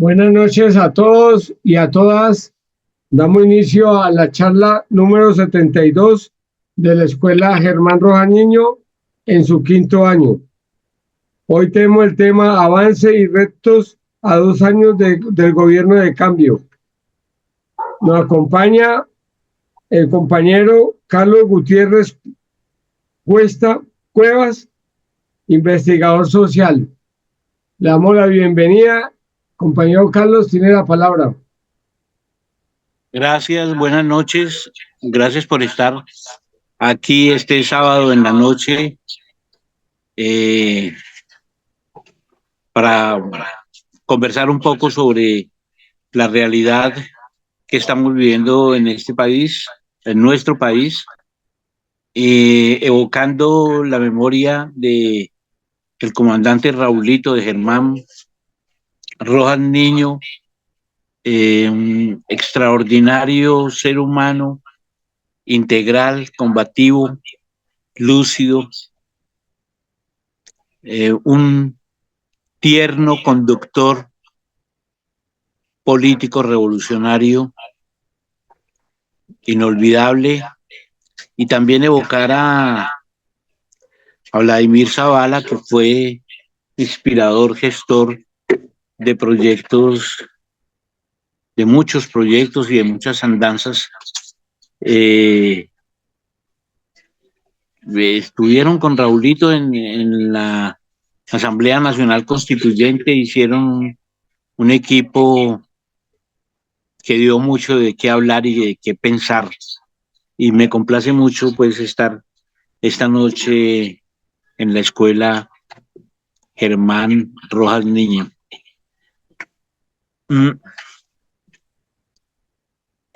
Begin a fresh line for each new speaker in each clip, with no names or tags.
Buenas noches a todos y a todas. Damos inicio a la charla número 72 de la Escuela Germán Rojas Niño en su quinto año. Hoy tenemos el tema avance y retos a 2 años del gobierno de cambio. Nos acompaña el compañero Carlos Gutiérrez Cuevas, investigador social. Le damos la bienvenida. Compañero Carlos, tiene la palabra.
Gracias, buenas noches. Gracias por estar aquí este sábado en la noche eh, para conversar un poco sobre la realidad que estamos viviendo en este país, en nuestro país, evocando la memoria de el comandante Raulito de Germán Rojas Niño, un extraordinario ser humano, integral, combativo, lúcido, un tierno conductor político revolucionario inolvidable, y también evocar a Vladimir Zavala, que fue inspirador, gestor de proyectos, de muchos proyectos y de muchas andanzas. Estuvieron con Raulito en la Asamblea Nacional Constituyente, hicieron un equipo que dio mucho de qué hablar y de qué pensar. Y me complace mucho pues estar esta noche en la escuela Germán Rojas Niño.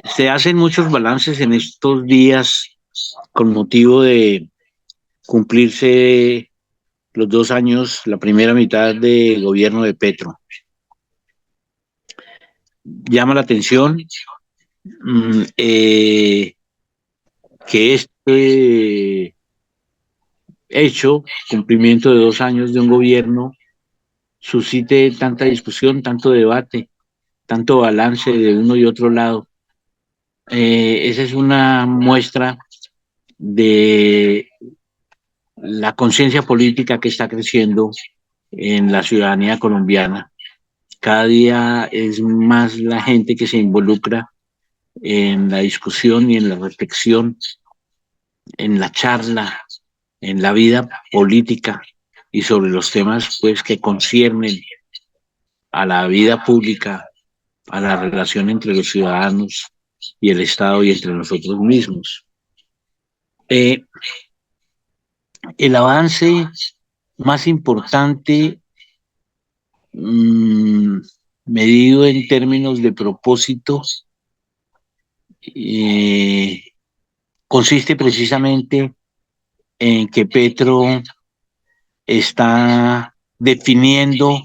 Se hacen muchos balances en estos días con motivo de cumplirse los 2 años, la primera mitad del gobierno de Petro. Llama la atención que este hecho, cumplimiento de 2 años de un gobierno, suscite tanta discusión, tanto debate, tanto balance de uno y otro lado. Esa es una muestra de la conciencia política que está creciendo en la ciudadanía colombiana. Cada día es más la gente que se involucra en la discusión y en la reflexión, en la charla, en la vida política y sobre los temas pues que conciernen a la vida pública, a la relación entre los ciudadanos y el Estado y entre nosotros mismos. El avance más importante, medido en términos de propósito, consiste precisamente en que Petro está definiendo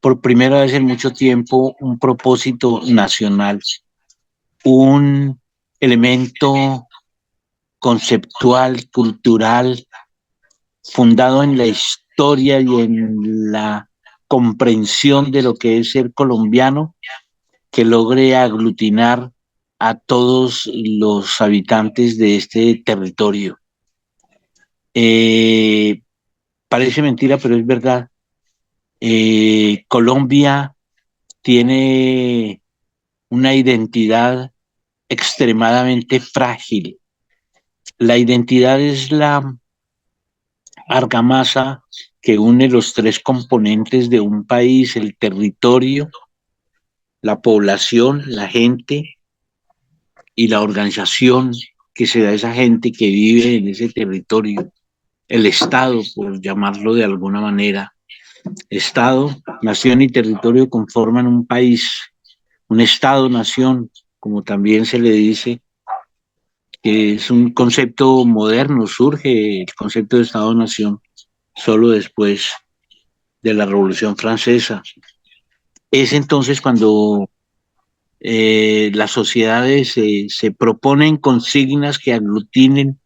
por primera vez en mucho tiempo un propósito nacional, un elemento conceptual, cultural, fundado en la historia y en la comprensión de lo que es ser colombiano, que logre aglutinar a todos los habitantes de este territorio. Parece mentira, pero es verdad. Colombia tiene una identidad extremadamente frágil. La identidad es la argamasa que une los tres componentes de un país: el territorio, la población, la gente, y la organización que se da a esa gente que vive en ese territorio, el Estado, por llamarlo de alguna manera. Estado, nación y territorio conforman un país, un Estado-nación, como también se le dice, que es un concepto moderno. Surge el concepto de Estado-nación solo después de la Revolución Francesa. Es entonces cuando las sociedades se proponen consignas que aglutinen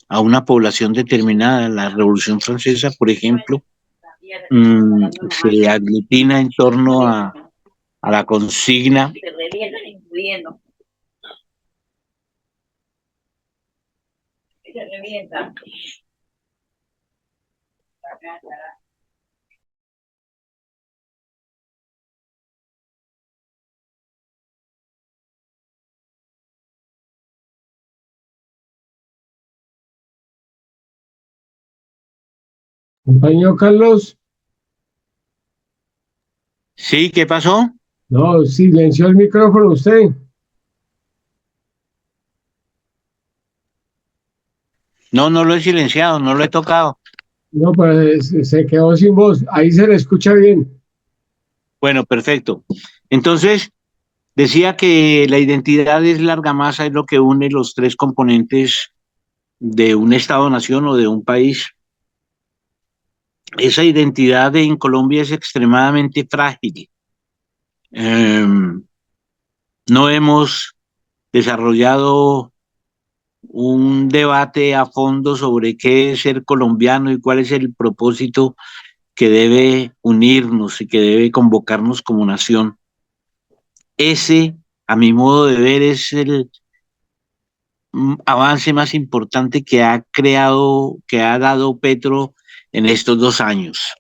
a una población determinada. La Revolución Francesa, por ejemplo, se aglutina en torno a la consigna
Compañero Carlos,
¿Sí? ¿Qué pasó?
no, silenció el micrófono usted.
No, no lo he silenciado, no lo he tocado.
No, pues se quedó sin voz. Ahí se le escucha bien.
Bueno, perfecto. Entonces, decía que la identidad es la argamasa, es lo que une los tres componentes de un Estado-nación o de un país. Esa identidad en Colombia es extremadamente frágil. Eh, no hemos desarrollado un debate a fondo sobre qué es ser colombiano y cuál es el propósito que debe unirnos y que debe convocarnos como nación. Ese, a mi modo de ver, es el avance más importante que ha creado, que ha dado Petro en estos 2 años.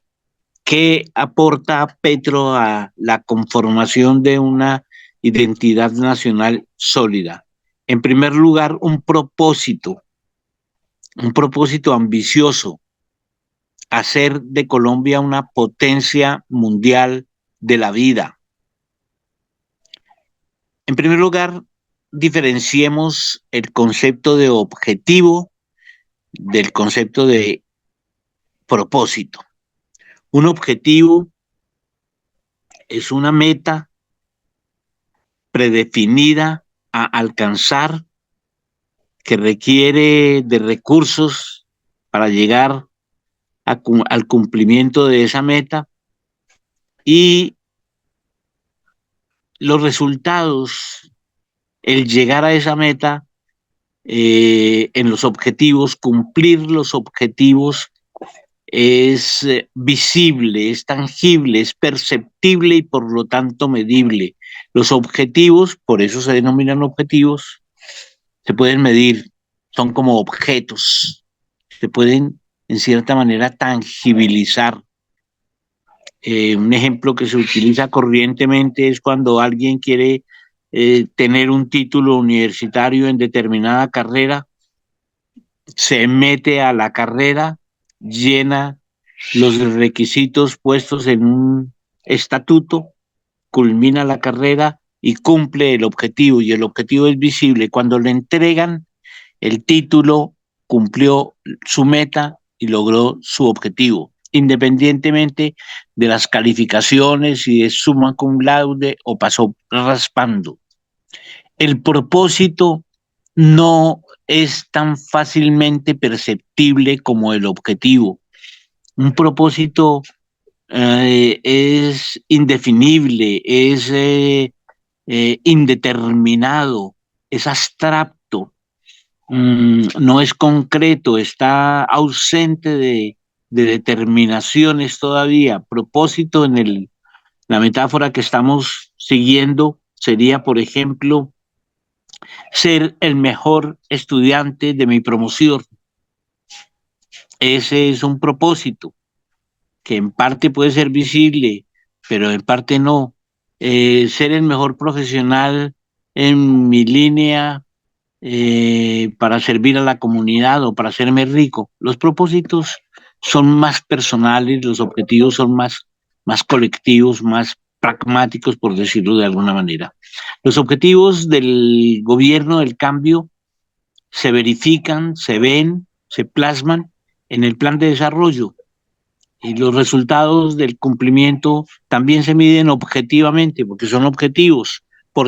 ¿Qué aporta Petro a la conformación de una identidad nacional sólida? En primer lugar, un propósito ambicioso, hacer de Colombia una potencia mundial de la vida. En primer lugar, diferenciemos el concepto de objetivo del concepto de propósito. Un objetivo es una meta predefinida a alcanzar que requiere de recursos para llegar al cumplimiento de esa meta y los resultados, el llegar a esa meta en los objetivos, cumplir los objetivos es visible, es tangible, es perceptible y por lo tanto medible. Los objetivos, por eso se denominan objetivos, se pueden medir, son como objetos, se pueden en cierta manera tangibilizar. Un ejemplo que se utiliza corrientemente es cuando alguien quiere tener un título universitario en determinada carrera, se mete a la carrera, llena los requisitos puestos en un estatuto, culmina la carrera y cumple el objetivo, y el objetivo es visible. Cuando le entregan el título, cumplió su meta y logró su objetivo, independientemente de las calificaciones, si es summa cum laude o pasó raspando. El propósito no es tan fácilmente perceptible como el objetivo. Un propósito es indefinible, es indeterminado, es abstracto, no es concreto, está ausente de determinaciones todavía. Propósito la metáfora que estamos siguiendo sería, por ejemplo, ser el mejor estudiante de mi promoción. Ese es un propósito que en parte puede ser visible, pero en parte no. Ser el mejor profesional en mi línea para servir a la comunidad o para hacerme rico. Los propósitos son más personales, los objetivos son más colectivos, más pragmáticos, por decirlo de alguna manera. Los objetivos del gobierno del cambio se verifican, se ven, se plasman en el plan de desarrollo y los resultados del cumplimiento también se miden objetivamente porque son objetivos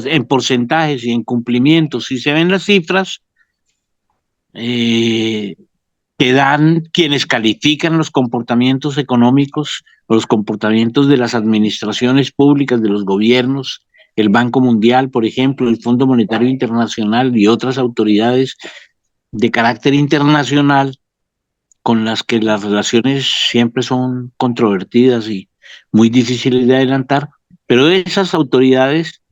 en porcentajes y en cumplimientos. Si se ven las cifras eh, que dan quienes califican los comportamientos económicos, los comportamientos de las administraciones públicas, de los gobiernos, el Banco Mundial, por ejemplo, el Fondo Monetario Internacional y otras autoridades de carácter internacional, con las que las relaciones siempre son controvertidas y muy difíciles de adelantar, pero esas autoridades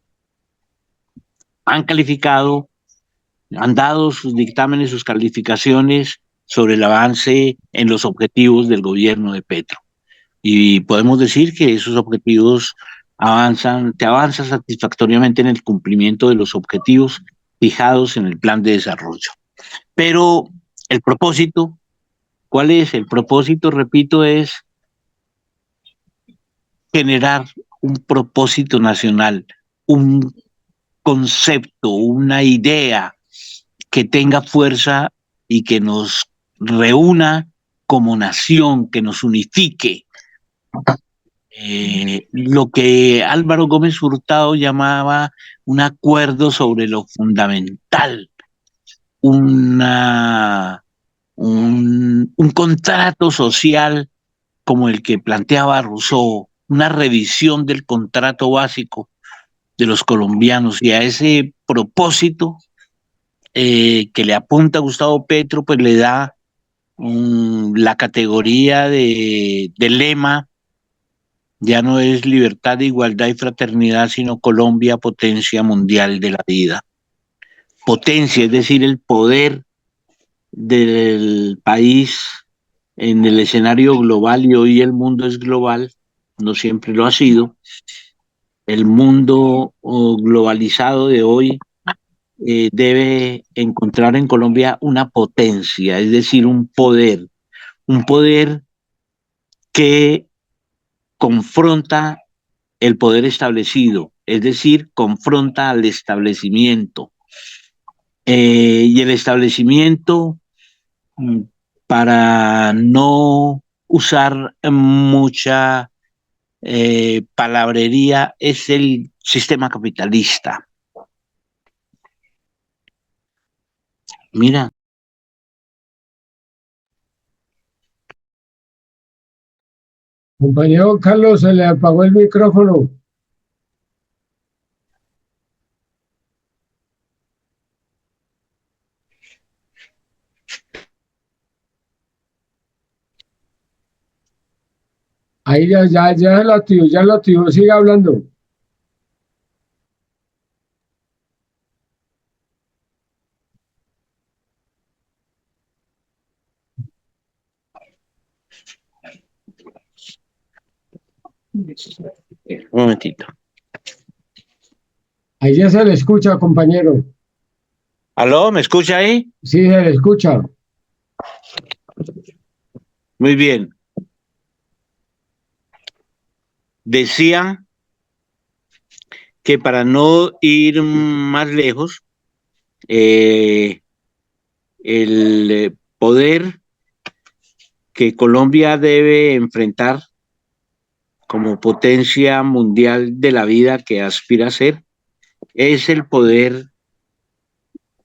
han calificado, han dado sus dictámenes, sus calificaciones sobre el avance en los objetivos del gobierno de Petro. Y podemos decir que esos objetivos te avanzan satisfactoriamente en el cumplimiento de los objetivos fijados en el plan de desarrollo. Pero el propósito, ¿cuál es? El propósito, repito, es generar un propósito nacional, un concepto, una idea que tenga fuerza y que nos reúna como nación, que nos unifique. Lo que Álvaro Gómez Hurtado llamaba un acuerdo sobre lo fundamental, un contrato social como el que planteaba Rousseau, una revisión del contrato básico de los colombianos, y a ese propósito que le apunta Gustavo Petro, pues le da la categoría de lema. Ya no es libertad, igualdad y fraternidad, sino Colombia, potencia mundial de la vida. Potencia, es decir, el poder del país en el escenario global, y hoy el mundo es global, no siempre lo ha sido. El mundo globalizado de hoy debe encontrar en Colombia una potencia, es decir, un poder que confronta el poder establecido, es decir, confronta al establecimiento. Y el establecimiento, mm, para no usar mucha palabrería, es el sistema capitalista. Mira,
Compañero Carlos, se le apagó el micrófono. Ahí ya lo activó, sigue hablando.
un momentito.
Ahí ya se le escucha, compañero.
¿Aló? ¿Me escucha ahí?
Sí, se le escucha.
Muy bien. Decía que para no ir más lejos, el poder que Colombia debe enfrentar como potencia mundial de la vida que aspira a ser es el poder,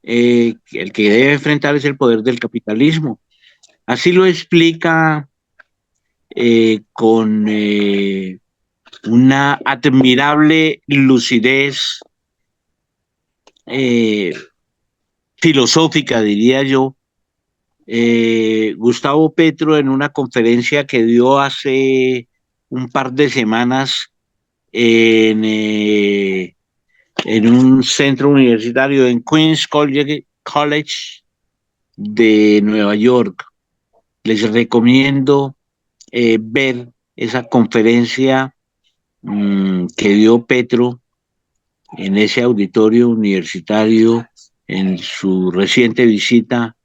el que debe enfrentar es el poder del capitalismo. Así lo explica con una admirable lucidez eh, filosófica, diría yo, Gustavo Petro en una conferencia que dio hace un par de semanas en, en un centro universitario en Queens College de Nueva York. Les recomiendo ver esa conferencia que dio Petro en ese auditorio universitario en su reciente visita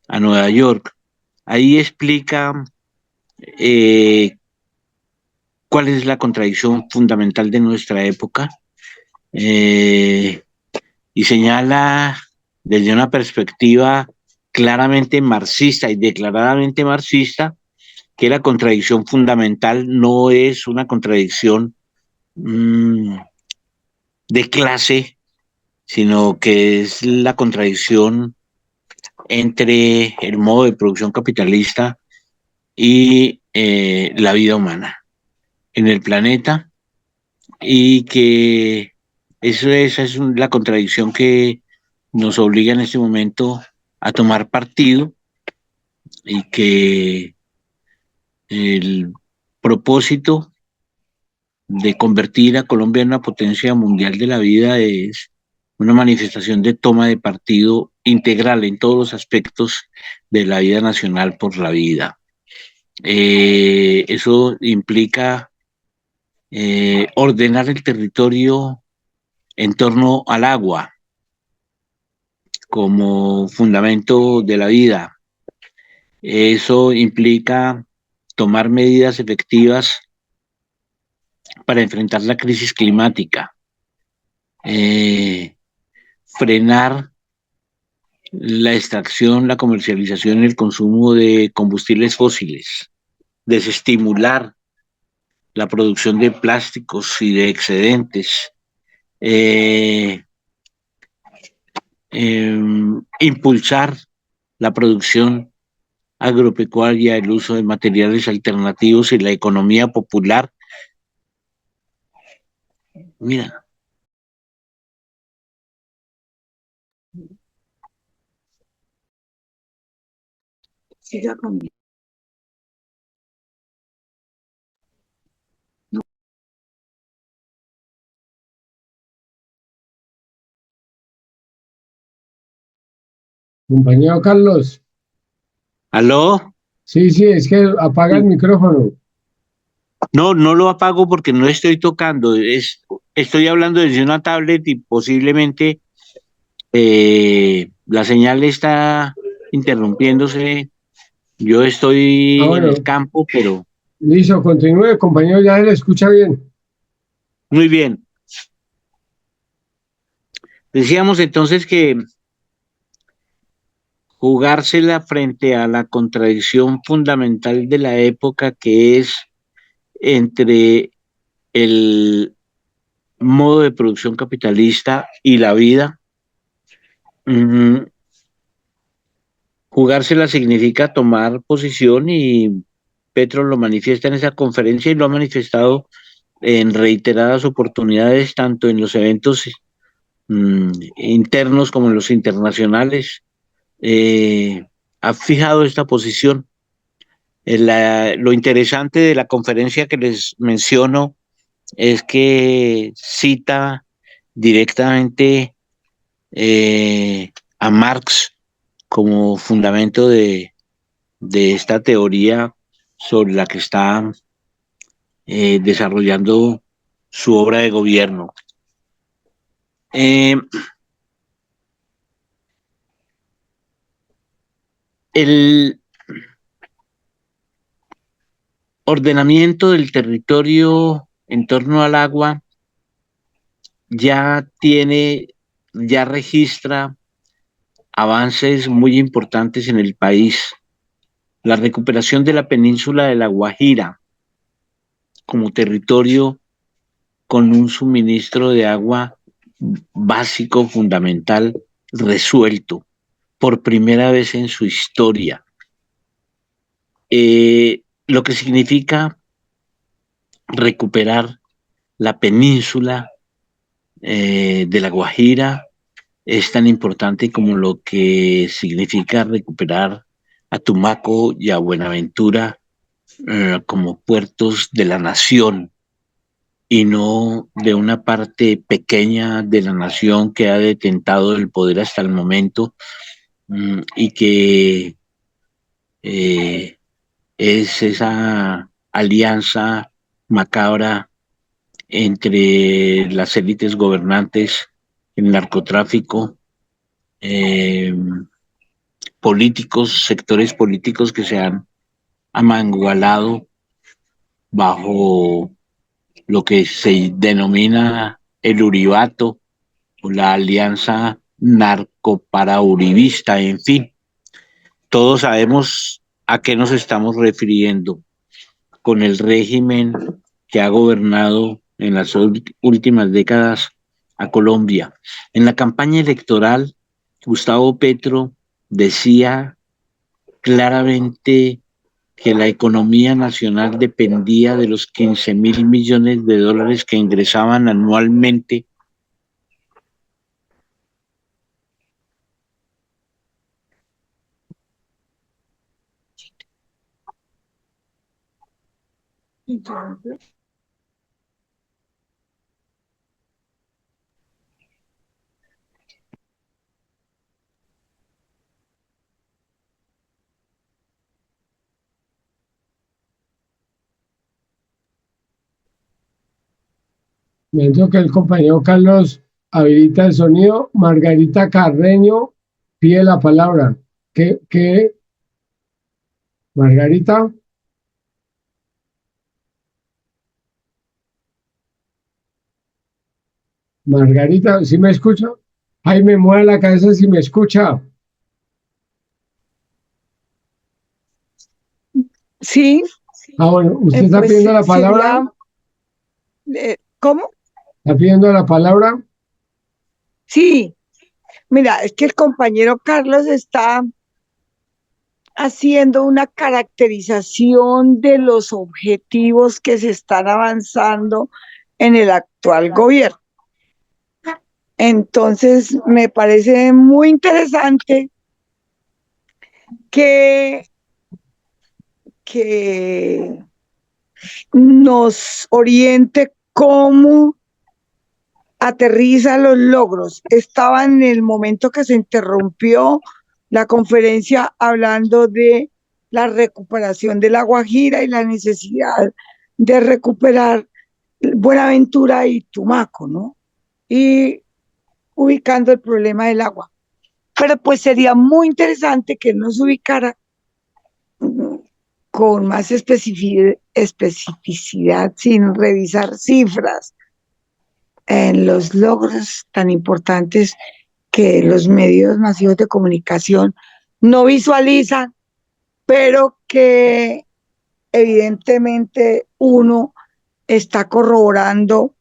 a Nueva York. Ahí explica eh, cuál es la contradicción fundamental de nuestra época, eh, y señala desde una perspectiva claramente marxista y declaradamente marxista que la contradicción fundamental no es una contradicción de clase, sino que es la contradicción entre el modo de producción capitalista y la vida humana en el planeta, y que esa es la contradicción que nos obliga en este momento a tomar partido y que el propósito de convertir a Colombia en una potencia mundial de la vida es una manifestación de toma de partido integral en todos los aspectos de la vida nacional por la vida. Eso implica ordenar el territorio en torno al agua como fundamento de la vida. Eso implica tomar medidas efectivas para enfrentar la crisis climática, eh, frenar la extracción, la comercialización y el consumo de combustibles fósiles, desestimular la producción de plásticos y de excedentes, eh, impulsar la producción agropecuaria, el uso de materiales alternativos y la economía popular. Mira, siga conmigo.
Compañero Carlos,
¿Aló?
sí, sí, es que apaga el micrófono.
No, no lo apago porque no estoy tocando, estoy hablando desde una tablet y posiblemente la señal está interrumpiéndose. Yo
Ah,
estoy en el
bueno,
campo, pero
listo, continúe, compañero, ya le escucha bien.
muy bien. Decíamos entonces que jugársela frente a la contradicción fundamental de la época que es entre el modo de producción capitalista y la vida. mm, Jugársela significa tomar posición y Petro lo manifiesta en esa conferencia y lo ha manifestado en reiteradas oportunidades, tanto en los eventos internos como en los internacionales. Eh, ha fijado esta posición. Lo interesante de la conferencia que les menciono es que cita directamente a Marx como fundamento de esta teoría sobre la que está desarrollando su obra de gobierno. Eh, el ordenamiento del territorio en torno al agua ya tiene, ya registra avances muy importantes en el país. La recuperación de la península de La Guajira como territorio con un suministro de agua básico, fundamental, resuelto por primera vez en su historia. Lo que significa recuperar la península de La Guajira es tan importante como lo que significa recuperar a Tumaco y a Buenaventura como puertos de la nación y no de una parte pequeña de la nación que ha detentado el poder hasta el momento y que eh, es esa alianza macabra entre las élites gobernantes, el narcotráfico, eh, políticos, sectores políticos que se han amangualado bajo lo que se denomina el Uribato o la alianza narcoparauribista, en fin, todos sabemos a qué nos estamos refiriendo con el régimen que ha gobernado en las últimas décadas a Colombia. En la campaña electoral, Gustavo Petro decía claramente que la economía nacional dependía de los 15.000 millones de dólares que ingresaban anualmente
Mientras que el compañero Carlos habilita el sonido, Margarita Carreño pide la palabra. ¿Qué? Margarita, Margarita, ¿sí me escucha? Ay, me mueve la cabeza si me escucha.
Sí,
Ah, bueno, ¿usted está
pues
pidiendo la palabra?
sería, ¿cómo?
¿Está pidiendo la palabra?
Sí, mira, es que el compañero Carlos está haciendo una caracterización de los objetivos que se están avanzando en el actual gobierno. Entonces, me parece muy interesante que, que nos oriente cómo aterriza los logros. Estaba en el momento que se interrumpió la conferencia hablando de la recuperación de La Guajira y la necesidad de recuperar Buenaventura y Tumaco, ¿no? Y ubicando el problema del agua. Pero pues sería muy interesante que él nos ubicara con más especificidad, sin revisar cifras, en los logros tan importantes que los medios masivos de comunicación no visualizan, pero que evidentemente uno está corroborando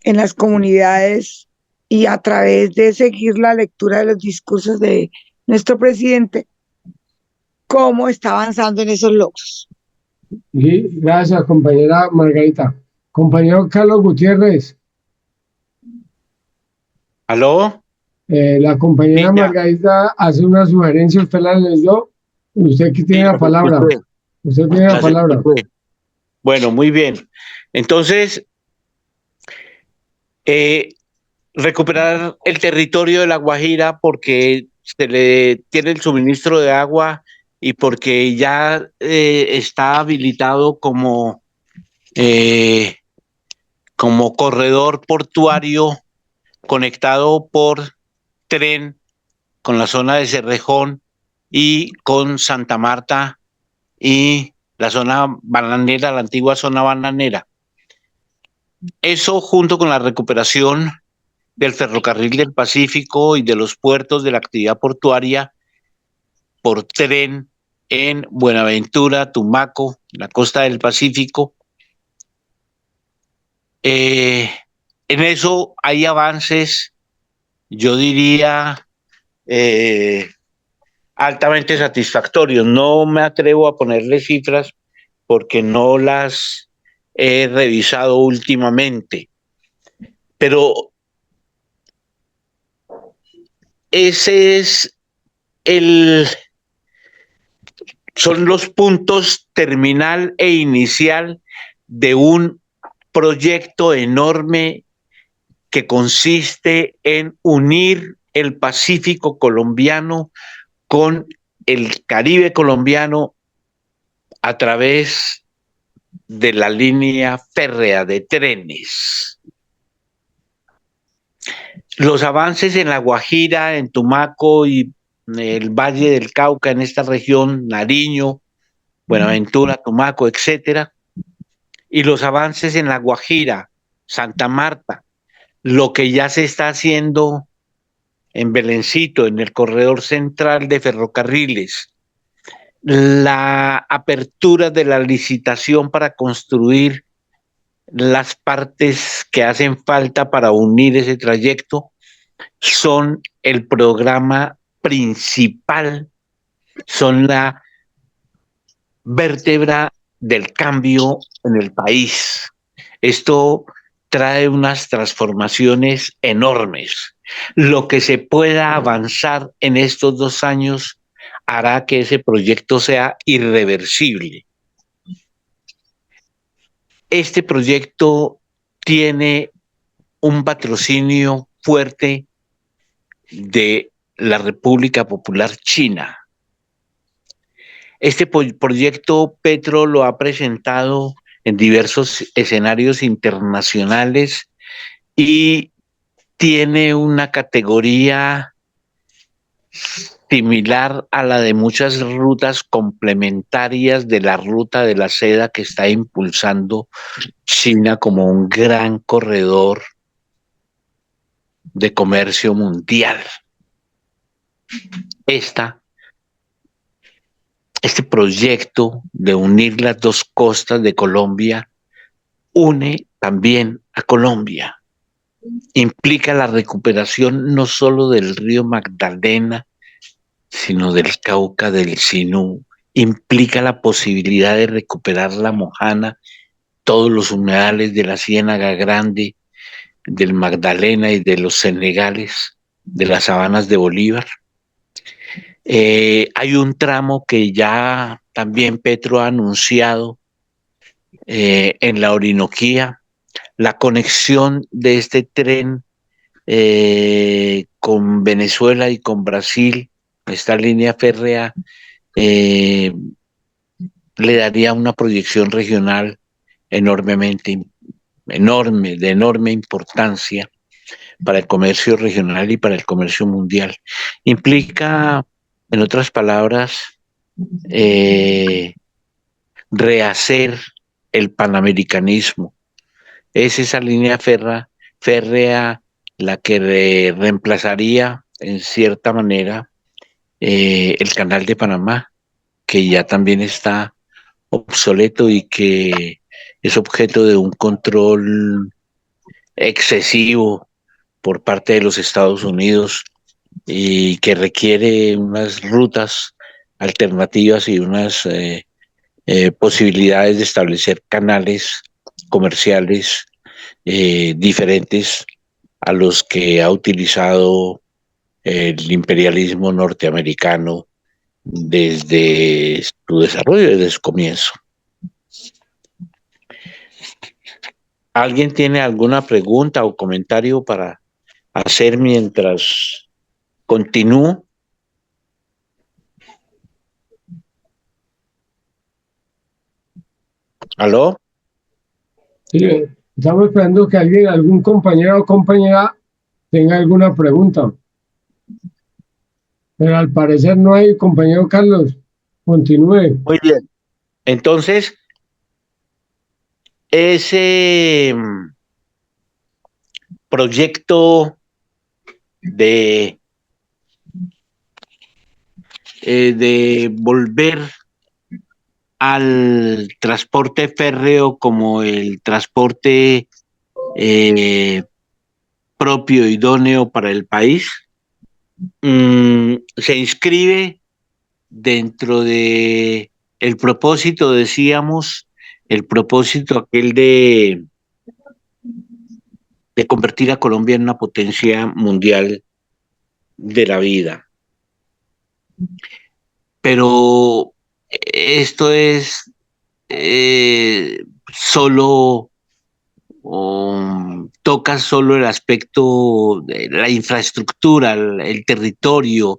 en las comunidades y a través de seguir la lectura de los discursos de nuestro presidente, cómo está avanzando en esos logros.
Sí, gracias, compañera Margarita. Compañero Carlos Gutiérrez,
¿Aló?
la compañera
Mira,
Margarita hace una sugerencia, usted la leyó, usted que tiene
sí,
la
las
palabra.
escuché,
Usted tiene la
las
palabra.
escuché. Bueno, muy bien. Entonces, eh, recuperar el territorio de La Guajira porque se le tiene el suministro de agua y porque ya está habilitado eh, como corredor portuario conectado por tren con la zona de Cerrejón y con Santa Marta y la zona bananera, la antigua zona bananera. Eso junto con la recuperación del ferrocarril del Pacífico y de los puertos de la actividad portuaria por tren en Buenaventura, Tumaco, la costa del Pacífico. En eso hay avances, yo diría, eh, altamente satisfactorios. No me atrevo a ponerle cifras porque no las he revisado últimamente, pero ese es el, son los puntos terminal e inicial de un proyecto enorme que consiste en unir el Pacífico colombiano con el Caribe colombiano a través de la línea férrea de trenes. Los avances en La Guajira, en Tumaco y el Valle del Cauca, en esta región, Nariño, Buenaventura, Tumaco, etcétera, y los avances en La Guajira, Santa Marta, lo que ya se está haciendo en Belencito, en el corredor central de ferrocarriles, la apertura de la licitación para construir las partes que hacen falta para unir ese trayecto, son el programa principal, son la vértebra del cambio en el país. Esto trae unas transformaciones enormes. Lo que se pueda avanzar en estos 2 años hará que ese proyecto sea irreversible. Este proyecto tiene un patrocinio fuerte de la República Popular China. Este proyecto Petro lo ha presentado en diversos escenarios internacionales y tiene una categoría similar a la de muchas rutas complementarias de la ruta de la seda que está impulsando China como un gran corredor de comercio mundial. Este proyecto de unir las dos costas de Colombia une también a Colombia. Implica la recuperación no solo del río Magdalena, sino del Cauca, del Sinú. Implica la posibilidad de recuperar la Mojana, todos los humedales de la Ciénaga Grande, del Magdalena y de los Senegales, de las sabanas de Bolívar. Hay un tramo que ya también Petro ha anunciado en la Orinoquía, la conexión de este tren con Venezuela y con Brasil, esta línea férrea, le daría una proyección regional enormemente enorme, de enorme importancia para el comercio regional y para el comercio mundial. Implica, en otras palabras, rehacer el panamericanismo. Es esa línea férrea la que reemplazaría, en cierta manera, el canal de Panamá, que ya también está obsoleto y que es objeto de un control excesivo por parte de los Estados Unidos y que requiere unas rutas alternativas y unas posibilidades de establecer canales comerciales diferentes a los que ha utilizado el imperialismo norteamericano desde su desarrollo, desde su comienzo. ¿Alguien tiene alguna pregunta o comentario para hacer mientras continúo? ¿Aló?
Sí, estamos esperando que alguien, algún compañero o compañera tenga alguna pregunta. Pero al parecer no hay, compañero Carlos. Continúe.
Muy bien. Entonces, ese proyecto de volver al transporte férreo como el transporte propio, idóneo para el país, se inscribe dentro de el propósito, decíamos, el propósito aquel de convertir a Colombia en una potencia mundial de la vida. Pero esto es solo toca solo el aspecto de la infraestructura, el territorio.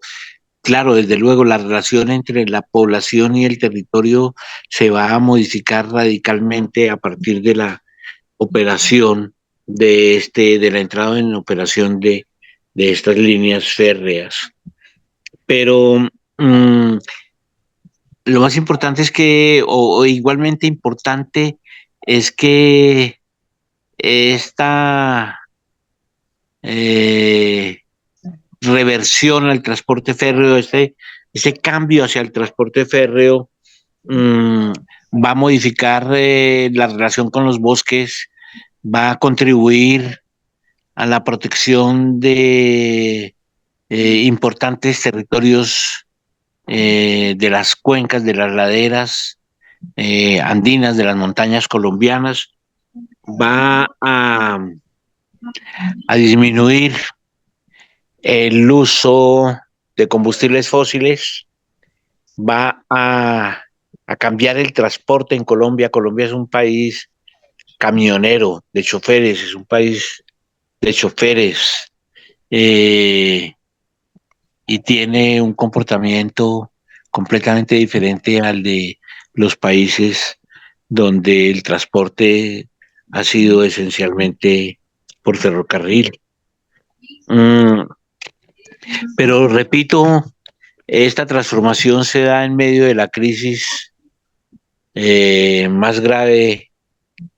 Claro, desde luego la relación entre la población y el territorio se va a modificar radicalmente a partir de la operación de la entrada en operación de estas líneas férreas. Pero lo más importante es que, o igualmente importante, es que esta reversión al transporte férreo, ese cambio hacia el transporte férreo, va a modificar la relación con los bosques, va a contribuir a la protección de importantes territorios de las cuencas, de las laderas andinas, de las montañas colombianas, va a disminuir el uso de combustibles fósiles, va a cambiar el transporte en Colombia. Colombia es un país camionero, de choferes, es un país de choferes, y tiene un comportamiento completamente diferente al de los países donde el transporte ha sido esencialmente por ferrocarril. Mm, pero repito, esta transformación se da en medio de la crisis más grave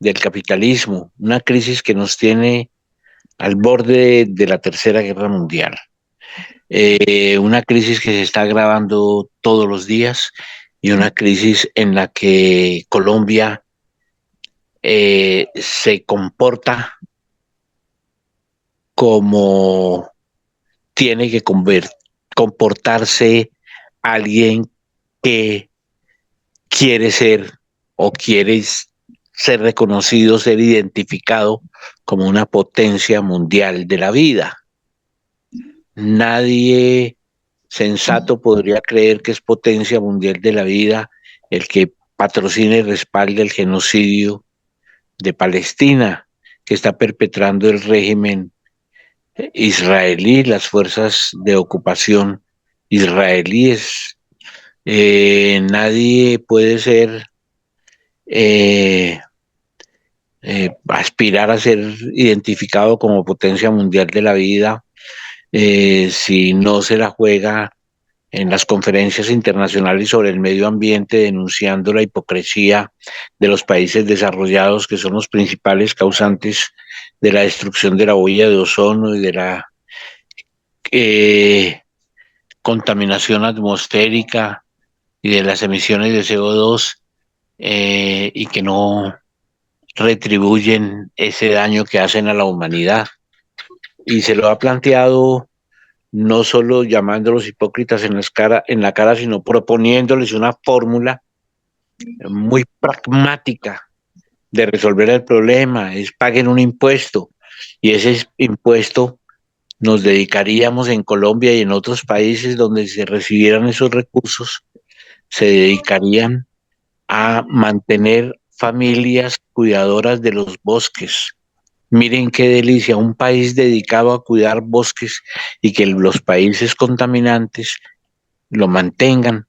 del capitalismo, una crisis que nos tiene al borde de la Tercera Guerra Mundial. Una crisis que se está agravando todos los días y una crisis en la que Colombia se comporta como tiene que comportarse alguien que quiere ser o quiere ser reconocido, ser identificado como una potencia mundial de la vida. Nadie sensato podría creer que es potencia mundial de la vida el que patrocine y respalde el genocidio de Palestina que está perpetrando el régimen israelí, las fuerzas de ocupación israelíes. Nadie puede ser aspirar a ser identificado como potencia mundial de la vida si no se la juega en las conferencias internacionales sobre el medio ambiente, denunciando la hipocresía de los países desarrollados, que son los principales causantes de la destrucción de la huella de ozono y de la contaminación atmosférica y de las emisiones de CO2, y que no retribuyen ese daño que hacen a la humanidad. Y se lo ha planteado no solo llamándolos hipócritas en la cara, sino proponiéndoles una fórmula muy pragmática de resolver el problema: es paguen un impuesto, y ese impuesto nos dedicaríamos en Colombia y en otros países donde se recibieran esos recursos, se dedicarían a mantener familias cuidadoras de los bosques. Miren qué delicia, un país dedicado a cuidar bosques y que los países contaminantes lo mantengan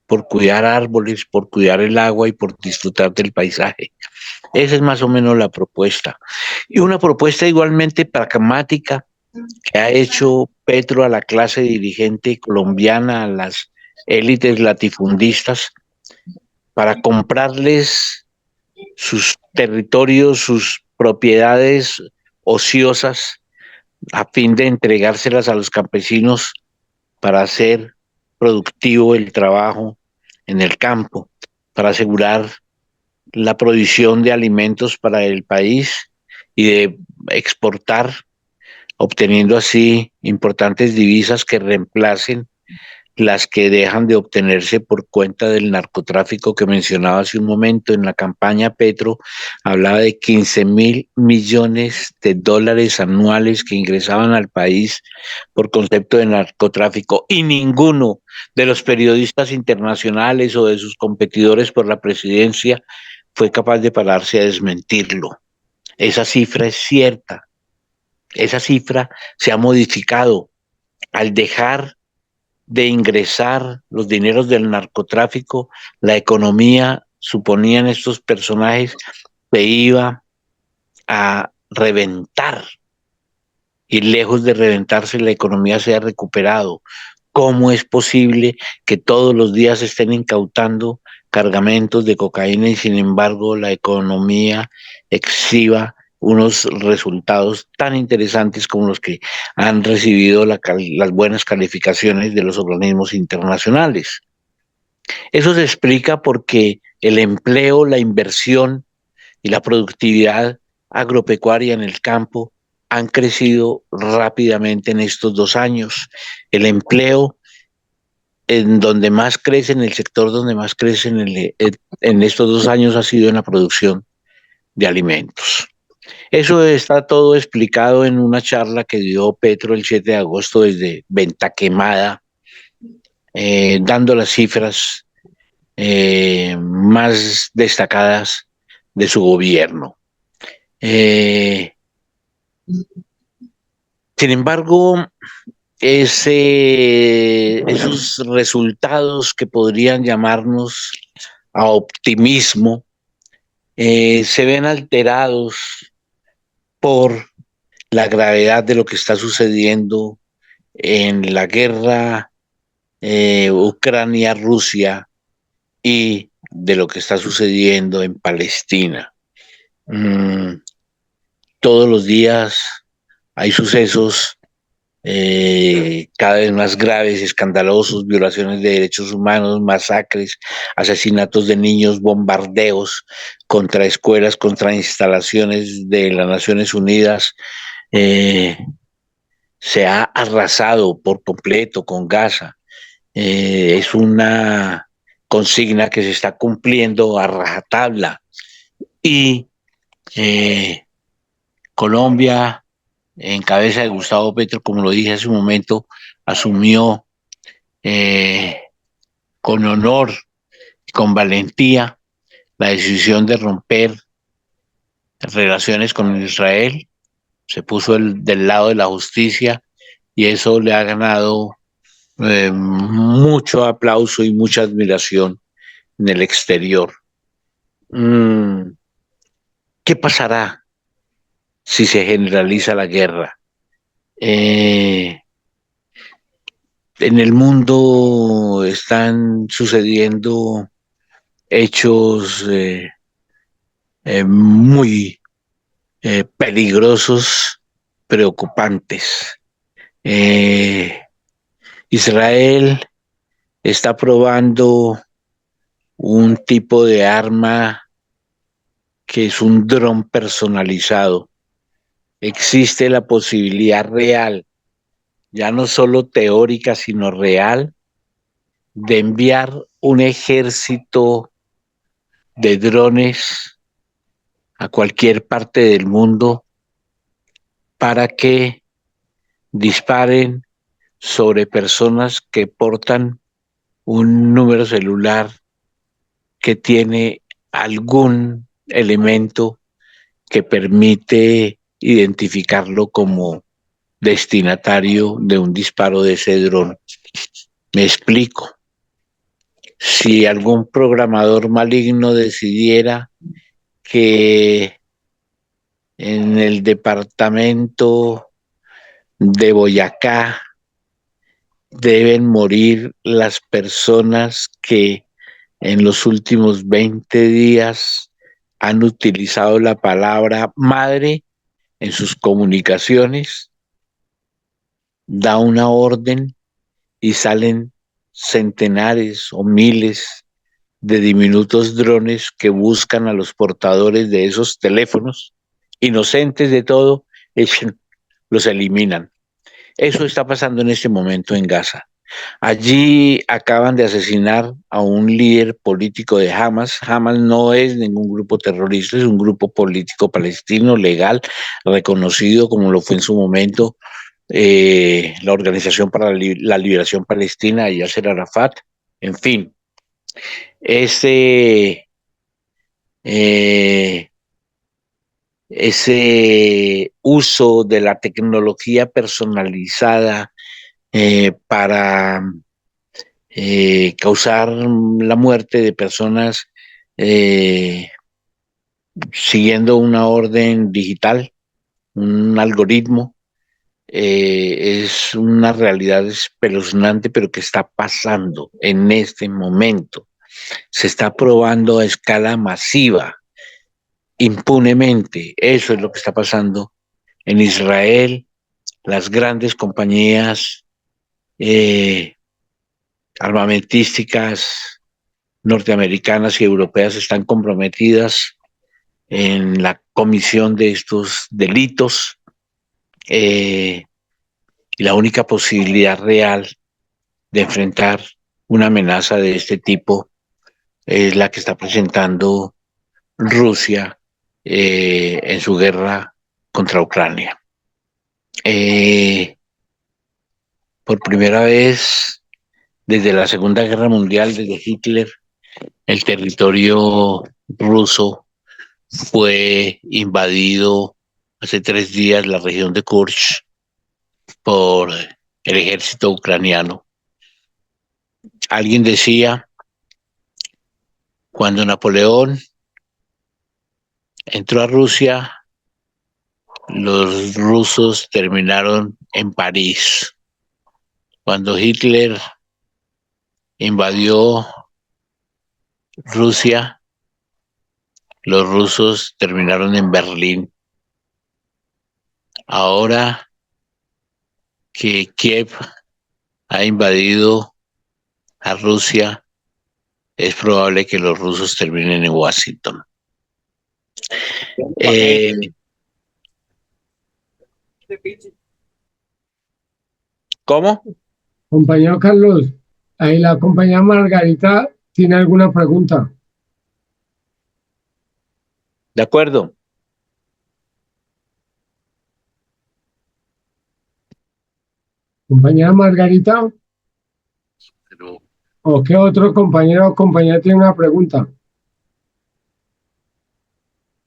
por cuidar árboles, por cuidar el agua y por disfrutar del paisaje. Esa es más o menos la propuesta. Y una propuesta igualmente pragmática que ha hecho Petro a la clase dirigente colombiana, a las élites latifundistas, para comprarles sus territorios, sus propiedades ociosas, a fin de entregárselas a los campesinos para hacer productivo el trabajo en el campo, para asegurar la provisión de alimentos para el país y de exportar, obteniendo así importantes divisas que reemplacen las que dejan de obtenerse por cuenta del narcotráfico que mencionaba hace un momento. En la campaña Petro hablaba de 15.000 millones de dólares anuales que ingresaban al país por concepto de narcotráfico, y ninguno de los periodistas internacionales o de sus competidores por la presidencia fue capaz de pararse a desmentirlo. Esa cifra es cierta, esa cifra se ha modificado al dejar de ingresar los dineros del narcotráfico. La economía, suponían estos personajes, se iba a reventar, y lejos de reventarse, la economía se ha recuperado. ¿Cómo es posible que todos los días se estén incautando cargamentos de cocaína y sin embargo la economía exhiba unos resultados tan interesantes como los que han recibido las buenas calificaciones de los organismos internacionales? Eso se explica porque el empleo, la inversión y la productividad agropecuaria en el campo han crecido rápidamente en estos 2 años. El empleo en donde más crece, en el sector donde más crece en estos 2 años, ha sido en la producción de alimentos. Eso está todo explicado en una charla que dio Petro el 7 de agosto desde Venta Quemada, dando las cifras más destacadas de su gobierno. Sin embargo, esos resultados que podrían llamarnos a optimismo se ven alterados por la gravedad de lo que está sucediendo en la guerra Ucrania-Rusia y de lo que está sucediendo en Palestina. Todos los días hay sucesos cada vez más graves, escandalosos, violaciones de derechos humanos, masacres, asesinatos de niños, bombardeos contra escuelas, contra instalaciones de las Naciones Unidas. Se ha arrasado por completo con Gaza. Es una consigna que se está cumpliendo a rajatabla y Colombia, en cabeza de Gustavo Petro, como lo dije hace un momento, asumió con honor y con valentía la decisión de romper relaciones con Israel, se puso del lado de la justicia y eso le ha ganado mucho aplauso y mucha admiración en el exterior. ¿Qué pasará si se generaliza la guerra? En el mundo están sucediendo hechos muy peligrosos, preocupantes. Israel está probando un tipo de arma que es un dron personalizado. Existe la posibilidad real, ya no solo teórica, sino real, de enviar un ejército de drones a cualquier parte del mundo para que disparen sobre personas que portan un número celular que tiene algún elemento que permite identificarlo como destinatario de un disparo de ese dron. Me explico. Si algún programador maligno decidiera que en el departamento de Boyacá deben morir las personas que en los últimos 20 días han utilizado la palabra madre en sus comunicaciones, da una orden y salen centenares o miles de diminutos drones que buscan a los portadores de esos teléfonos, inocentes de todo, los eliminan. Eso está pasando en este momento en Gaza. Allí acaban de asesinar a un líder político de Hamas. Hamas no es ningún grupo terrorista, es un grupo político palestino legal, reconocido como lo fue en su momento la Organización para la Liberación Palestina y Yasser Arafat. En fin, ese uso de la tecnología personalizada para causar la muerte de personas siguiendo una orden digital, un algoritmo, es una realidad espeluznante, pero que está pasando en este momento. Se está probando a escala masiva, impunemente. Eso es lo que está pasando en Israel. Las grandes compañías armamentísticas norteamericanas y europeas están comprometidas en la comisión de estos delitos y la única posibilidad real de enfrentar una amenaza de este tipo es la que está presentando Rusia en su guerra contra Ucrania. Por primera vez desde la Segunda Guerra Mundial, desde Hitler, el territorio ruso fue invadido hace 3 días la región de Kursk por el ejército ucraniano. Alguien decía, cuando Napoleón entró a Rusia, los rusos terminaron en París. Cuando Hitler invadió Rusia, los rusos terminaron en Berlín. Ahora que Kiev ha invadido a Rusia, es probable que los rusos terminen en Washington. ¿Cómo?
Compañero Carlos, ahí la compañera Margarita tiene alguna pregunta.
De acuerdo.
Compañera Margarita,
Pero
¿o qué otro compañero o compañera tiene una pregunta?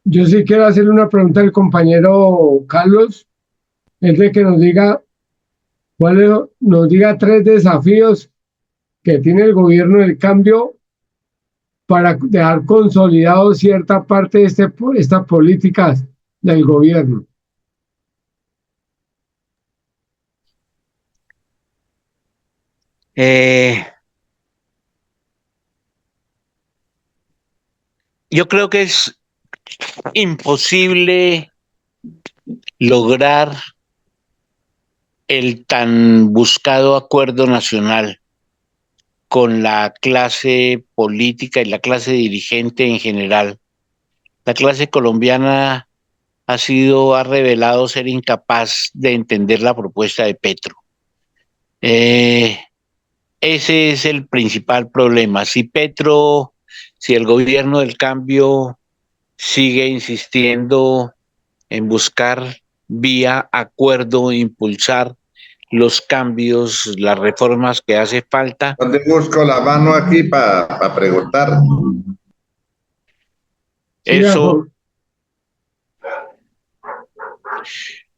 Yo sí quiero hacerle una pregunta al compañero Carlos, es de que nos diga nos diga 3 desafíos que tiene el gobierno del cambio para dejar consolidado cierta parte de estas políticas del gobierno.
yo creo que es imposible lograr el tan buscado acuerdo nacional con la clase política y la clase dirigente en general. La clase colombiana ha revelado ser incapaz de entender la propuesta de Petro. Ese es el principal problema. Si el gobierno del cambio sigue insistiendo en buscar vía acuerdo, impulsar los cambios, las reformas que hace falta.
¿Dónde busco la mano aquí para preguntar?
Eso,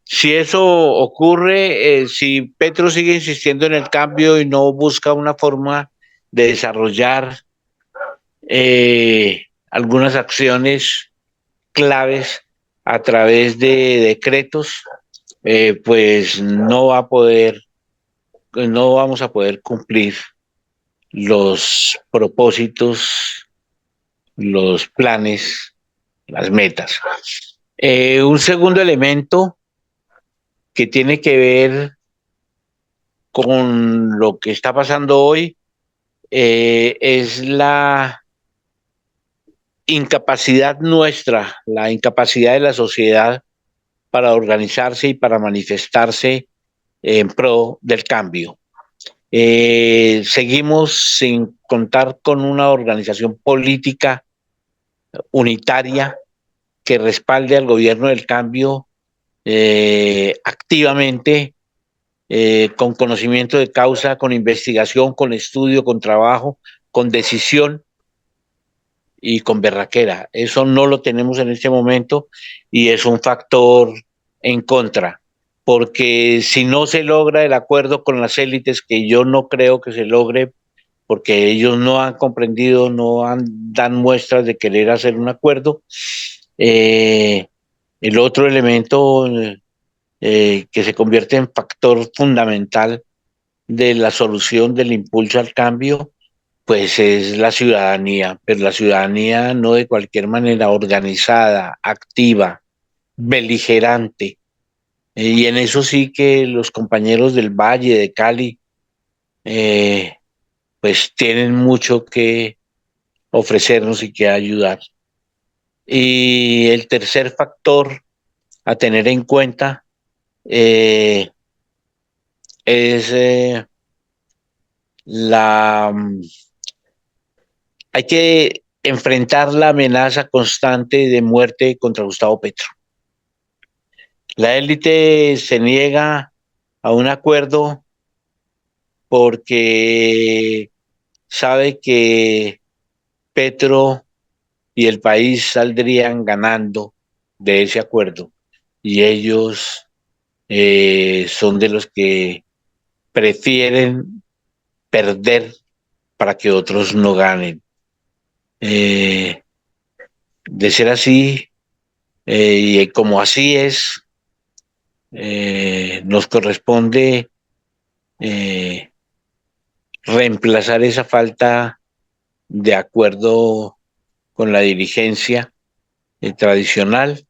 si eso ocurre, si Petro sigue insistiendo en el cambio y no busca una forma de desarrollar algunas acciones claves a través de decretos, pues no vamos a poder cumplir los propósitos, los planes, las metas. Un segundo elemento que tiene que ver con lo que está pasando hoy es la incapacidad nuestra, la incapacidad de la sociedad para organizarse y para manifestarse en pro del cambio. Seguimos sin contar con una organización política unitaria que respalde al gobierno del cambio activamente, con conocimiento de causa, con investigación, con estudio, con trabajo, con decisión y con berraquera. Eso no lo tenemos en este momento y es un factor en contra, porque si no se logra el acuerdo con las élites, que yo no creo que se logre, porque ellos no han comprendido, dan muestras de querer hacer un acuerdo. El otro elemento que se convierte en factor fundamental de la solución del impulso al cambio, pues es la ciudadanía, pero la ciudadanía no de cualquier manera, organizada, activa, beligerante. Y en eso sí que los compañeros del Valle, de Cali, pues tienen mucho que ofrecernos y que ayudar. Y el tercer factor a tener en cuenta es la... Hay que enfrentar la amenaza constante de muerte contra Gustavo Petro. La élite se niega a un acuerdo porque sabe que Petro y el país saldrían ganando de ese acuerdo. Y ellos son de los que prefieren perder para que otros no ganen. De ser así, y como así es, nos corresponde reemplazar esa falta de acuerdo con la dirigencia tradicional,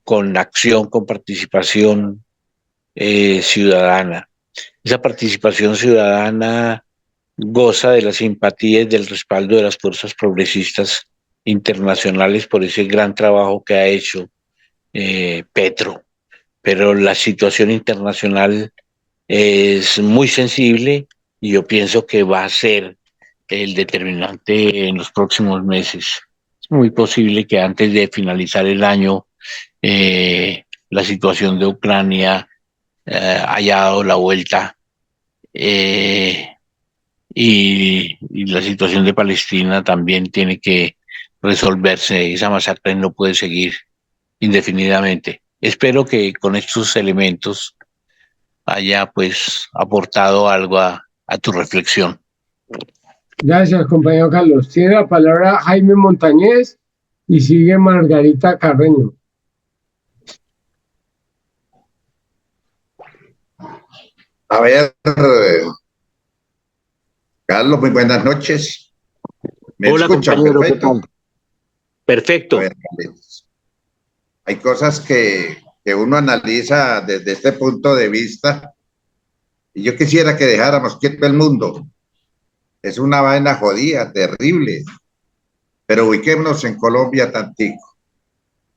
con acción, con participación ciudadana. Esa participación ciudadana goza de la simpatía y del respaldo de las fuerzas progresistas internacionales por ese gran trabajo que ha hecho Petro. Pero la situación internacional es muy sensible y yo pienso que va a ser el determinante en los próximos meses. Es muy posible que antes de finalizar el año la situación de Ucrania haya dado la vuelta y la situación de Palestina también tiene que resolverse. Esa masacre no puede seguir indefinidamente. Espero que con estos elementos haya pues aportado algo a tu reflexión.
Gracias, compañero Carlos. Tiene la palabra Jaime Montañez y sigue Margarita Carreño.
A ver, Carlos, muy buenas noches. ¿Me
Hola,
escuchan?
compañero, ¿qué
Perfecto.
tal? Perfecto.
A ver, Carlitos, hay cosas que uno analiza desde este punto de vista y yo quisiera que dejáramos quieto el mundo. Es una vaina jodida, terrible, pero ubiquémonos en Colombia tantico.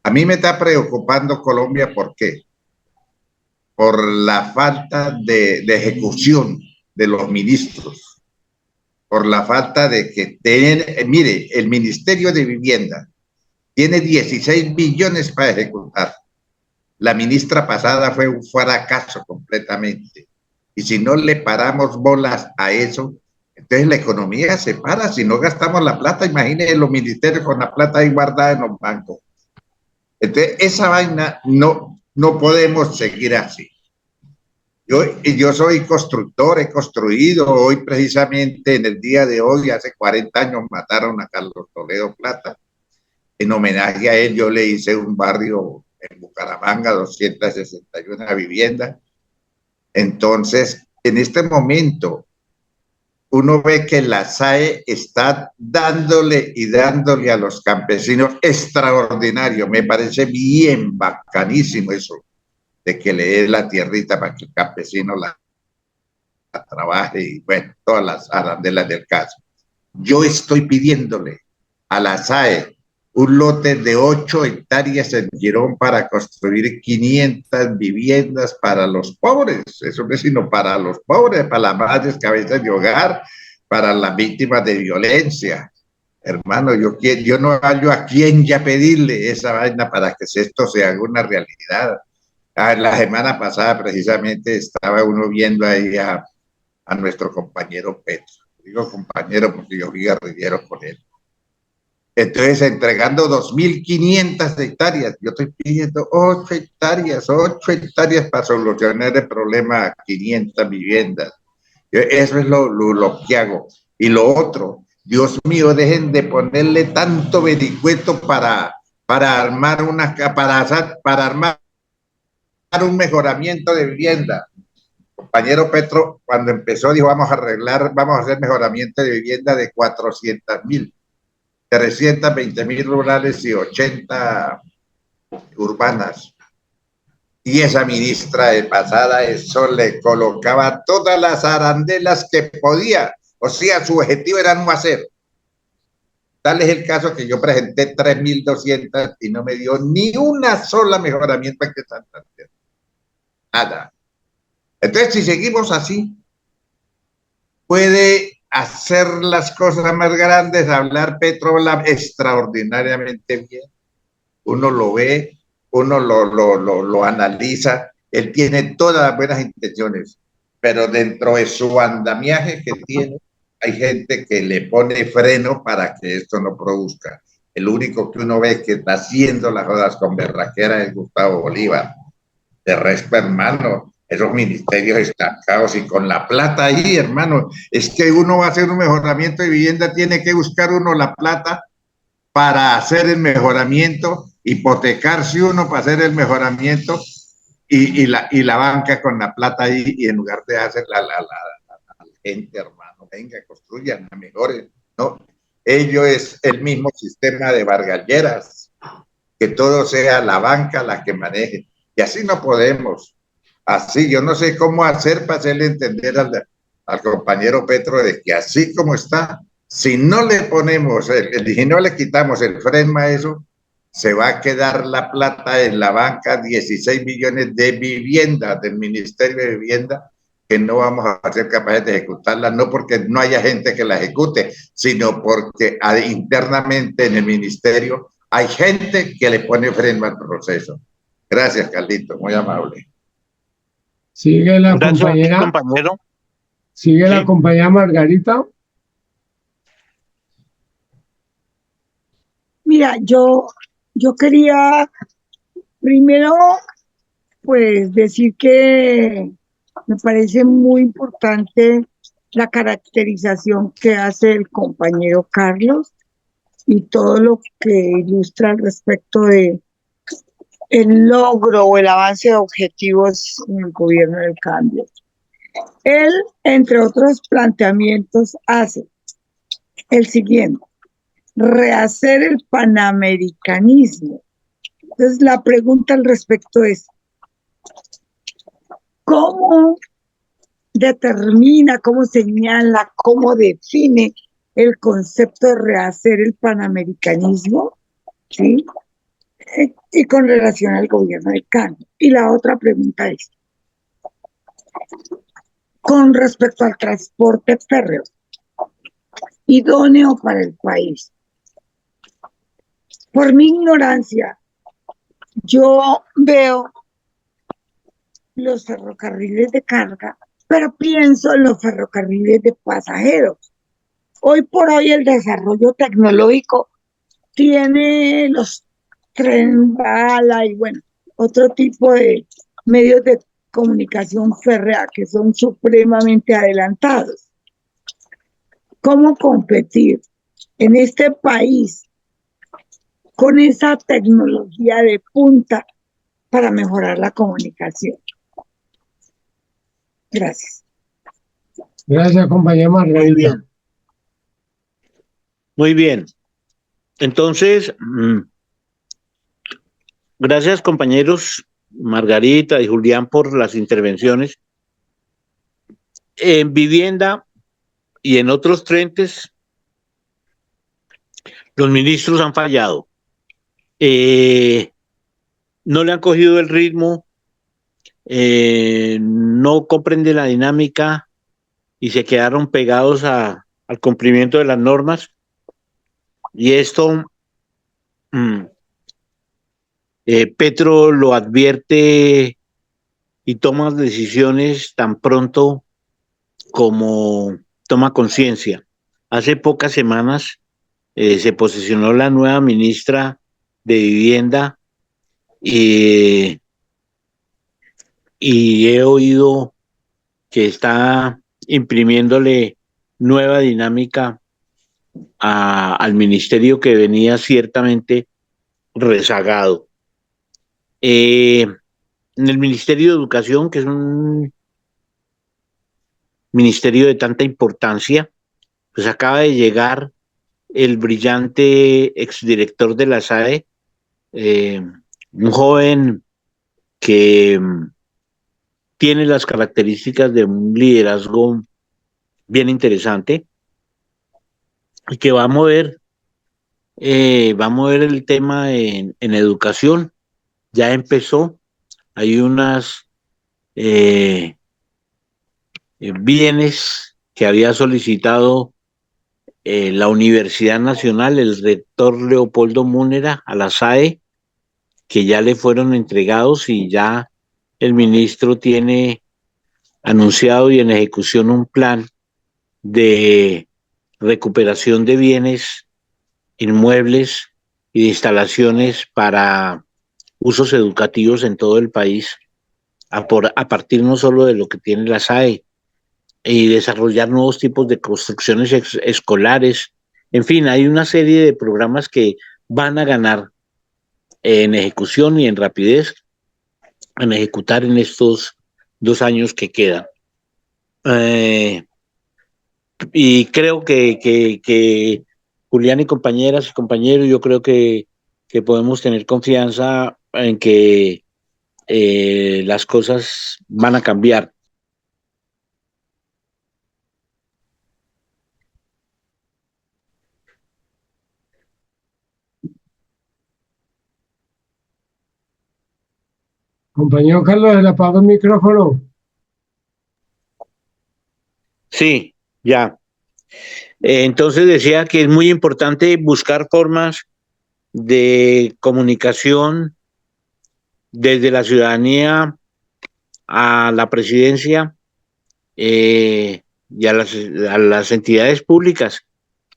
A mí me está preocupando Colombia, ¿por qué? Por la falta de ejecución de los ministros, por la falta de que mire, el Ministerio de Vivienda tiene 16 billones para ejecutar. La ministra pasada fue un fracaso completamente. Y si no le paramos bolas a eso, entonces la economía se para. Si no gastamos la plata, imagínense los ministerios con la plata ahí guardada en los bancos. Entonces, esa vaina no podemos seguir así. Yo soy constructor, he construido. Hoy precisamente en el día de hoy, hace 40 años, mataron a Carlos Toledo Plata. En homenaje a él yo le hice un barrio en Bucaramanga, 261 viviendas. Entonces, en este momento, uno ve que la SAE está dándole y dándole a los campesinos extraordinario. Me parece bien bacanísimo eso, de que le dé la tierrita para que el campesino la trabaje y bueno, todas las arandelas del caso. Yo estoy pidiéndole a la SAE un lote de 8 hectáreas en Girón para construir 500 viviendas para los pobres, eso no es sino para los pobres, para las madres cabezas de hogar, para las víctimas de violencia. Hermano, yo no hallo a quién ya pedirle esa vaina para que esto se haga una realidad. La semana pasada precisamente estaba uno viendo ahí a nuestro compañero Petro. Digo compañero porque yo fui guerrillero con él. Entonces, entregando 2.500 hectáreas, yo estoy pidiendo 8 hectáreas para solucionar el problema a 500 viviendas. Eso es lo que hago. Y lo otro, Dios mío, dejen de ponerle tanto vericueto para armar para armar un mejoramiento de vivienda. Compañero Petro, cuando empezó, dijo, vamos a hacer mejoramiento de vivienda de 400.000. 320.000 rurales y 80 urbanas. Y esa ministra de pasada, eso le colocaba todas las arandelas que podía. O sea, su objetivo era no hacer. Tal es el caso que yo presenté 3.200 y no me dio ni una sola mejoramiento en Santander. Nada. Entonces, si seguimos así, puede hacer las cosas más grandes, hablar Petro extraordinariamente bien. Uno lo ve, uno lo analiza, él tiene todas las buenas intenciones, pero dentro de su andamiaje que tiene, hay gente que le pone freno para que esto no produzca. el único que uno ve que está haciendo las jodas con berraquera es Gustavo Bolívar. De resto, hermano, esos ministerios estancados y con la plata ahí, hermano, es que uno va a hacer un mejoramiento de vivienda, tiene que buscar uno la plata para hacer el mejoramiento, hipotecarse uno para hacer el mejoramiento y la banca con la plata ahí y en lugar de hacer la gente, hermano, venga, construyan mejores, ¿no? Ello es el mismo sistema de bargalleras, que todo sea la banca la que maneje. Y así no podemos. Así, yo no sé cómo hacer para hacerle entender al compañero Petro de que así como está, si no le ponemos, si no le quitamos el freno a eso, se va a quedar la plata en la banca, 16 millones de vivienda del Ministerio de Vivienda, que no vamos a ser capaces de ejecutarla, no porque no haya gente que la ejecute, sino porque internamente en el ministerio hay gente que le pone freno al proceso. Gracias, Carlito, muy amable.
Sigue la
Gracias,
compañera,
compañero.
sigue
Sí.
la compañera Margarita.
Mira, yo quería primero, pues, decir que me parece muy importante la caracterización que hace el compañero Carlos y todo lo que ilustra al respecto de el logro o el avance de objetivos en el gobierno del cambio. Él, entre otros planteamientos, hace el siguiente: rehacer el panamericanismo. Entonces, la pregunta al respecto es, ¿cómo determina, cómo señala, cómo define el concepto de rehacer el panamericanismo? ¿Sí? Y con relación al gobierno del cambio. Y la otra pregunta es, con respecto al transporte férreo, idóneo para el país. Por mi ignorancia, yo veo los ferrocarriles de carga, pero pienso en los ferrocarriles de pasajeros. Hoy por hoy el desarrollo tecnológico tiene los tren bala y bueno, otro tipo de medios de comunicación férrea que son supremamente adelantados. ¿Cómo competir en este país con esa tecnología de punta para mejorar la comunicación? Gracias.
Gracias, compañera
Muy
Margarita.
bien. Muy bien. Entonces, gracias, compañeros Margarita y Julián, por las intervenciones. En vivienda y en otros frentes, los ministros han fallado. No le han cogido el ritmo, no comprenden la dinámica y se quedaron pegados al cumplimiento de las normas. Y esto, Petro lo advierte y toma decisiones tan pronto como toma conciencia. Hace pocas semanas se posicionó la nueva ministra de Vivienda y he oído que está imprimiéndole nueva dinámica al ministerio que venía ciertamente rezagado. En el Ministerio de Educación, que es un ministerio de tanta importancia, pues acaba de llegar el brillante exdirector de la SAE, un joven que tiene las características de un liderazgo bien interesante y que va a mover el tema en educación. Ya empezó, hay unas bienes que había solicitado la Universidad Nacional, el rector Leopoldo Múnera, a la SAE, que ya le fueron entregados y ya el ministro tiene anunciado y en ejecución un plan de recuperación de bienes inmuebles y de instalaciones para usos educativos en todo el país, a partir no solo de lo que tiene la SAE, y desarrollar nuevos tipos de construcciones escolares. En fin, hay una serie de programas que van a ganar en ejecución y en rapidez en ejecutar en estos 2 años que quedan. Y creo que Julián y compañeras y compañeros, yo creo que podemos tener confianza en que las cosas van a cambiar.
Compañero Carlos, le apago el micrófono.
Sí, ya. Entonces decía que es muy importante buscar formas de comunicación desde la ciudadanía a la presidencia y a las entidades públicas.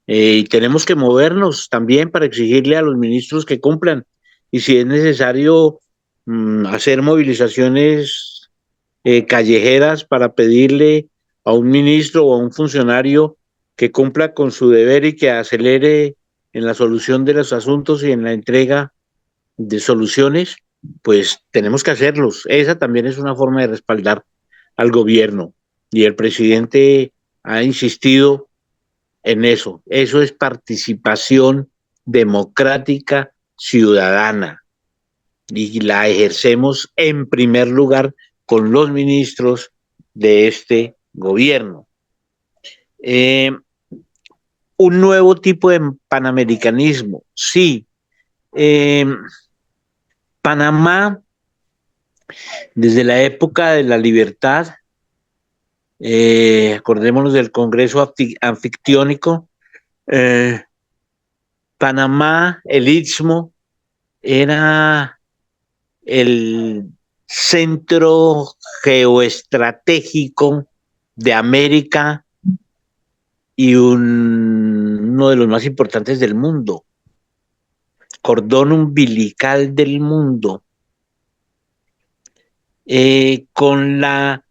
Y tenemos que movernos también para exigirle a los ministros que cumplan. Y si es necesario hacer movilizaciones callejeras para pedirle a un ministro o a un funcionario que cumpla con su deber y que acelere en la solución de los asuntos y en la entrega de soluciones, pues tenemos que hacerlos. Esa también es una forma de respaldar al gobierno. Y el presidente ha insistido en eso. Eso es participación democrática ciudadana. Y la ejercemos en primer lugar con los ministros de este gobierno. Un nuevo tipo de panamericanismo, sí. Panamá, desde la época de la libertad, acordémonos del Congreso Anfictiónico, Panamá, el Istmo, era el centro geoestratégico de América y uno de los más importantes del mundo, cordón umbilical del mundo, con la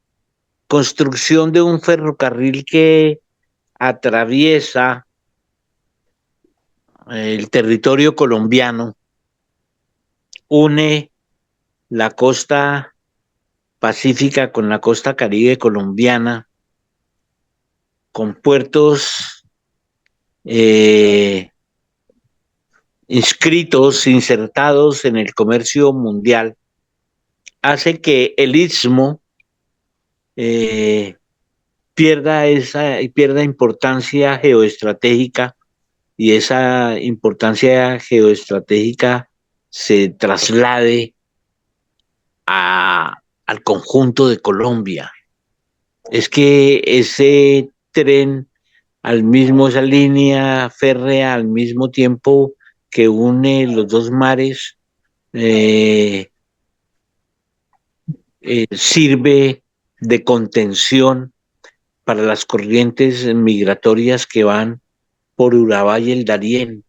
construcción de un ferrocarril que atraviesa el territorio colombiano, une la costa pacífica con la costa caribe colombiana, con puertos inscritos, insertados en el comercio mundial, hace que el istmo pierda importancia geoestratégica, y esa importancia geoestratégica se traslade al conjunto de Colombia. Es que ese tren, esa línea férrea al mismo tiempo que une los dos mares, sirve de contención para las corrientes migratorias que van por Urabá y el Darién.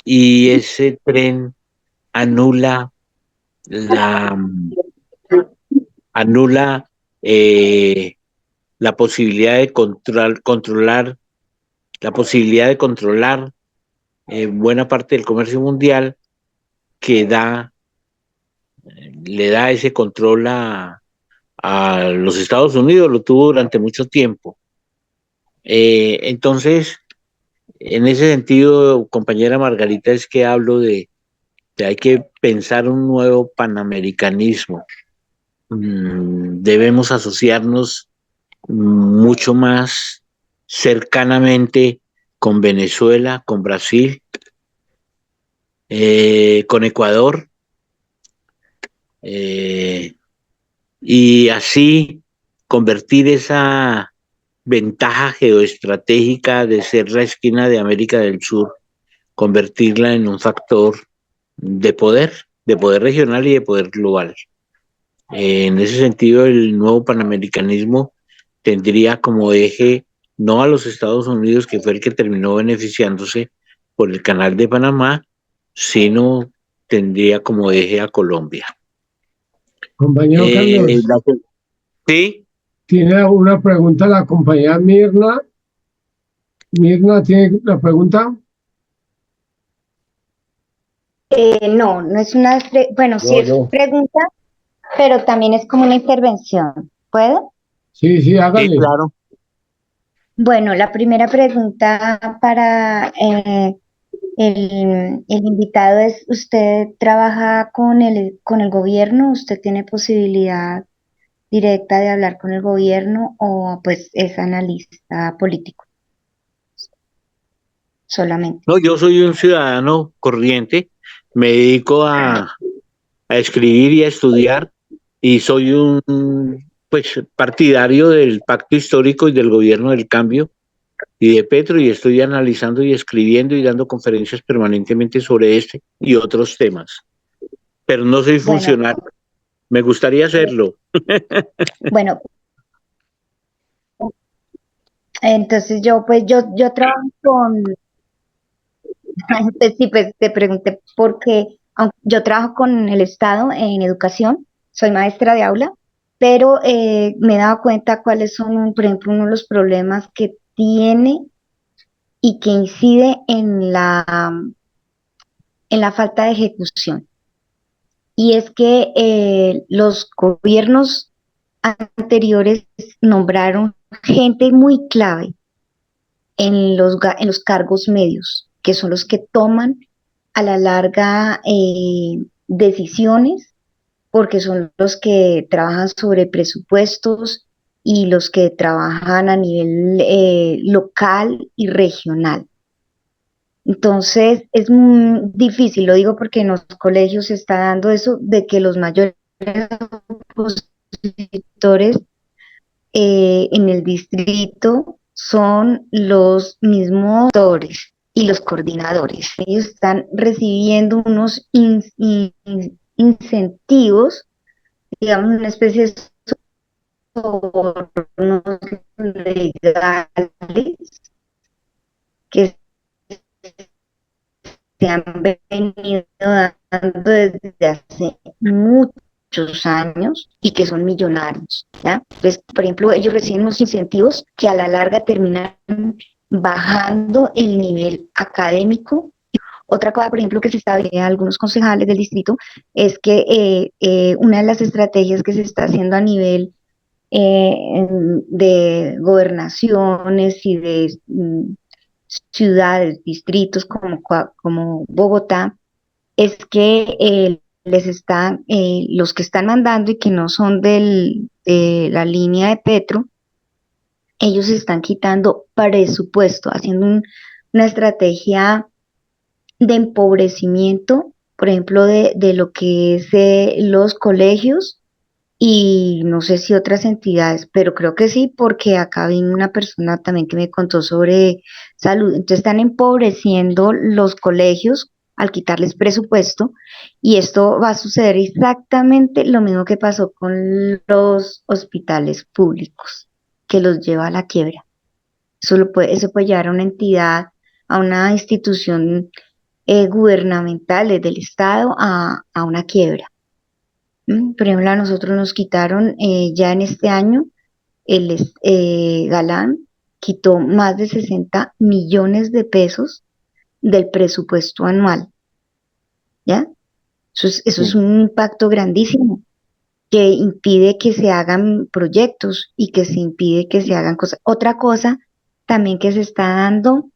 Y ese tren anula la posibilidad de controlar la posibilidad de controlar buena parte del comercio mundial que le da ese control a los Estados Unidos, lo tuvo durante mucho tiempo. Entonces, en ese sentido, compañera Margarita, es que hablo de hay que pensar un nuevo panamericanismo. Debemos asociarnos mucho más cercanamente con Venezuela, con Brasil, con Ecuador, y así convertir esa ventaja geoestratégica de ser la esquina de América del Sur, convertirla en un factor de poder regional y de poder global. En ese sentido, el nuevo panamericanismo tendría como eje no a los Estados Unidos, que fue el que terminó beneficiándose por el Canal de Panamá, sino tendría como eje a Colombia.
Compañero Carlos,
Sí,
tiene una pregunta la compañera Mirna. Mirna, ¿tiene la pregunta?
No, no es una, bueno, sí es
Yo.
pregunta, pero también es como una intervención. ¿Puedo?
Sí,
sí,
hágale.
claro.
Bueno, la primera pregunta para el invitado es, ¿usted trabaja con el gobierno? ¿Usted tiene posibilidad directa de hablar con el gobierno o pues es analista político solamente?
No, yo soy un ciudadano corriente, me dedico a escribir y a estudiar y soy un pues partidario del pacto histórico y del gobierno del cambio y de Petro, y estoy analizando y escribiendo y dando conferencias permanentemente sobre este y otros temas, pero no soy
Bueno,
funcionario, me gustaría hacerlo.
bueno, entonces yo trabajo con, pues sí, pues te pregunté porque yo trabajo con el Estado en educación, soy maestra de aula, pero me he dado cuenta cuáles son, por ejemplo, uno de los problemas que tiene y que incide en la falta de ejecución. Y es que los gobiernos anteriores nombraron gente muy clave en los cargos medios, que son los que toman a la larga decisiones, porque son los que trabajan sobre presupuestos y los que trabajan a nivel local y regional. Entonces es difícil, lo digo porque en los colegios se está dando eso de que los mayores opositores en el distrito son los mismos doctores y los coordinadores. Ellos están recibiendo unos incentivos, digamos, una especie de sobornos legales que se han venido dando desde hace muchos años y que son millonarios, ¿ya? Entonces, por ejemplo, ellos reciben unos incentivos que a la larga terminan bajando el nivel académico. Otra cosa, por ejemplo, que se está viendo algunos concejales del distrito es que una de las estrategias que se está haciendo a nivel de gobernaciones y de ciudades, distritos como Bogotá, es que los que están mandando y que no son de la línea de Petro, ellos están quitando presupuesto, haciendo una estrategia de empobrecimiento, por ejemplo, de lo que es los colegios y no sé si otras entidades, pero creo que sí, porque acá vino una persona también que me contó sobre salud. Entonces están empobreciendo los colegios al quitarles presupuesto y esto va a suceder exactamente lo mismo que pasó con los hospitales públicos, que los lleva a la quiebra. Eso puede llevar a una entidad, a una institución gubernamental del Estado a una quiebra. Por ejemplo, a nosotros nos quitaron ya en este año, Galán quitó más de 60 millones de pesos del presupuesto anual, ¿ya? Eso es un impacto grandísimo que impide que se hagan proyectos y que se impide que se hagan cosas. Otra cosa también que se está dando,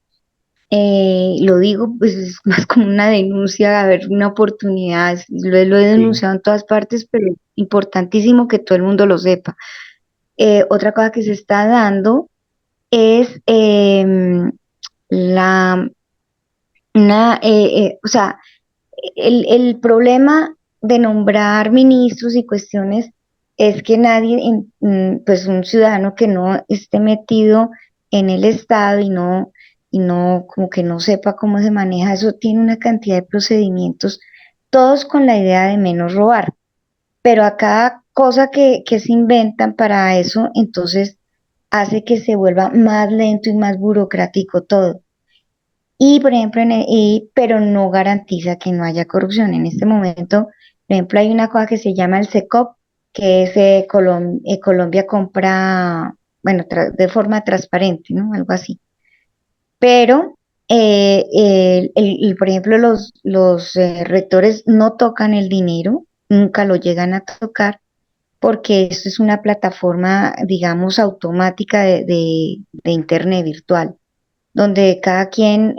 lo digo, pues es más como una denuncia, a ver, una oportunidad, lo he
Sí.
denunciado en todas partes, pero es importantísimo que todo el mundo lo sepa. Otra cosa que se está dando es la, o sea, el problema de nombrar ministros y cuestiones es que nadie, pues un ciudadano que no esté metido en el Estado y no, como que no sepa cómo se maneja eso, tiene una cantidad de procedimientos, todos con la idea de menos robar, pero a cada cosa que se inventan para eso, entonces hace que se vuelva más lento y más burocrático todo. Y, por ejemplo, pero no garantiza que no haya corrupción. En este momento, por ejemplo, hay una cosa que se llama el SECOP, que es Colombia compra, bueno, de forma transparente, ¿no? Algo así. Pero, por ejemplo, los rectores no tocan el dinero, nunca lo llegan a tocar, porque esto es una plataforma, digamos, automática de Internet virtual, donde cada quien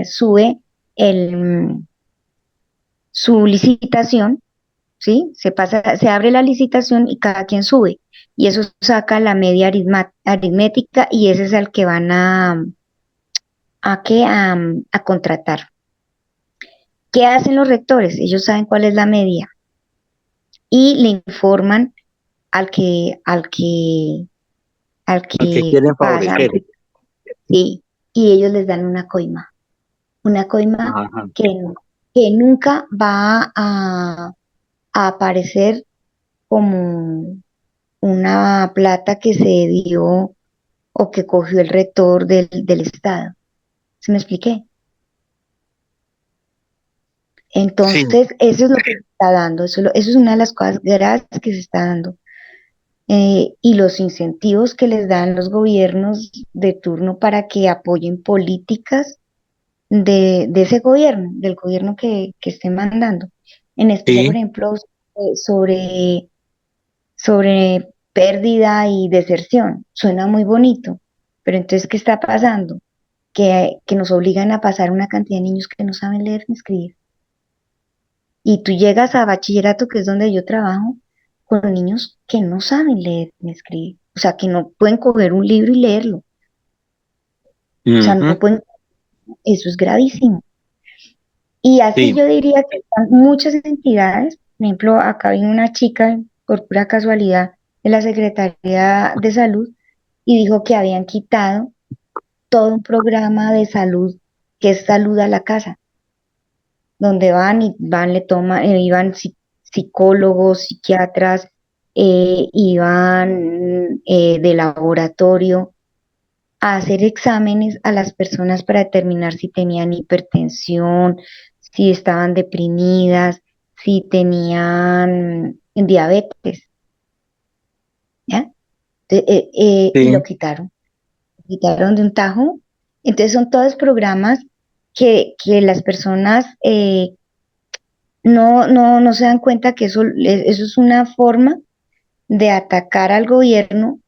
sube el, su licitación, ¿sí? Se abre la licitación y cada quien sube. Y eso saca la media aritmética y ese es el que van a contratar. ¿Qué hacen los rectores? Ellos saben cuál es la media y le informan al que, al que, al
al que
que
quieren
pasa,
favorecer.
sí, y ellos les dan una coima
Ajá.
que, que nunca va a aparecer como una plata que se dio o que cogió el rector del Estado. ¿Se me expliqué?
Sí,
Entonces, eso es lo que se está dando, eso es una de las cosas graves que se está dando. Y los incentivos que les dan los gobiernos de turno para que apoyen políticas de ese gobierno, del gobierno que estén mandando. En especial, por
sí,
ejemplo, sobre pérdida y deserción. Suena muy bonito, pero entonces, ¿qué está pasando? Que nos obligan a pasar una cantidad de niños que no saben leer ni escribir. Y tú llegas a bachillerato, que es donde yo trabajo, con niños que no saben leer ni escribir. O sea, que no pueden coger un libro y leerlo. O sea,
ujú,
no pueden, eso es gravísimo. Y así
sí,
yo diría que están muchas entidades. Por ejemplo, acá hay una chica, por pura casualidad, de la Secretaría de Salud y dijo que habían quitado todo un programa de salud que es Salud a la Casa, donde le toman, iban psicólogos, psiquiatras, iban de laboratorio a hacer exámenes a las personas para determinar si tenían hipertensión, si estaban deprimidas, si tenían diabetes, ¿ya? Y
sí,
lo quitaron de un tajo. Entonces son todos programas que las personas no se dan cuenta que eso es una forma de atacar al gobierno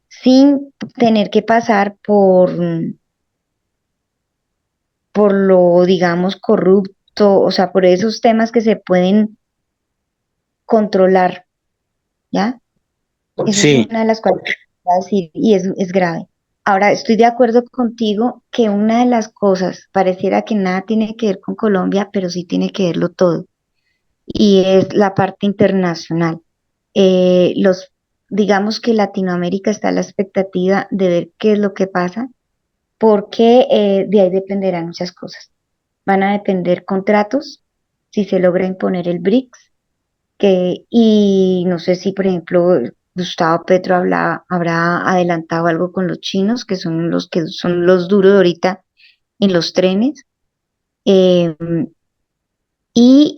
sin tener que pasar por lo, digamos, corrupto, o sea, por esos temas que se pueden controlar, ¿ya? Esa es
sí,
una de las cosas que voy a decir y es grave. Ahora, estoy de acuerdo contigo que una de las cosas, pareciera que nada tiene que ver con Colombia, pero sí tiene que verlo todo, y es la parte internacional. Los, digamos que Latinoamérica está a la expectativa de ver qué es lo que pasa, porque de ahí dependerán muchas cosas. Van a depender contratos, si se logra imponer el BRICS, y no sé si, por ejemplo, Gustavo Petro habrá adelantado algo con los chinos, que son los duros ahorita en los trenes. eh, y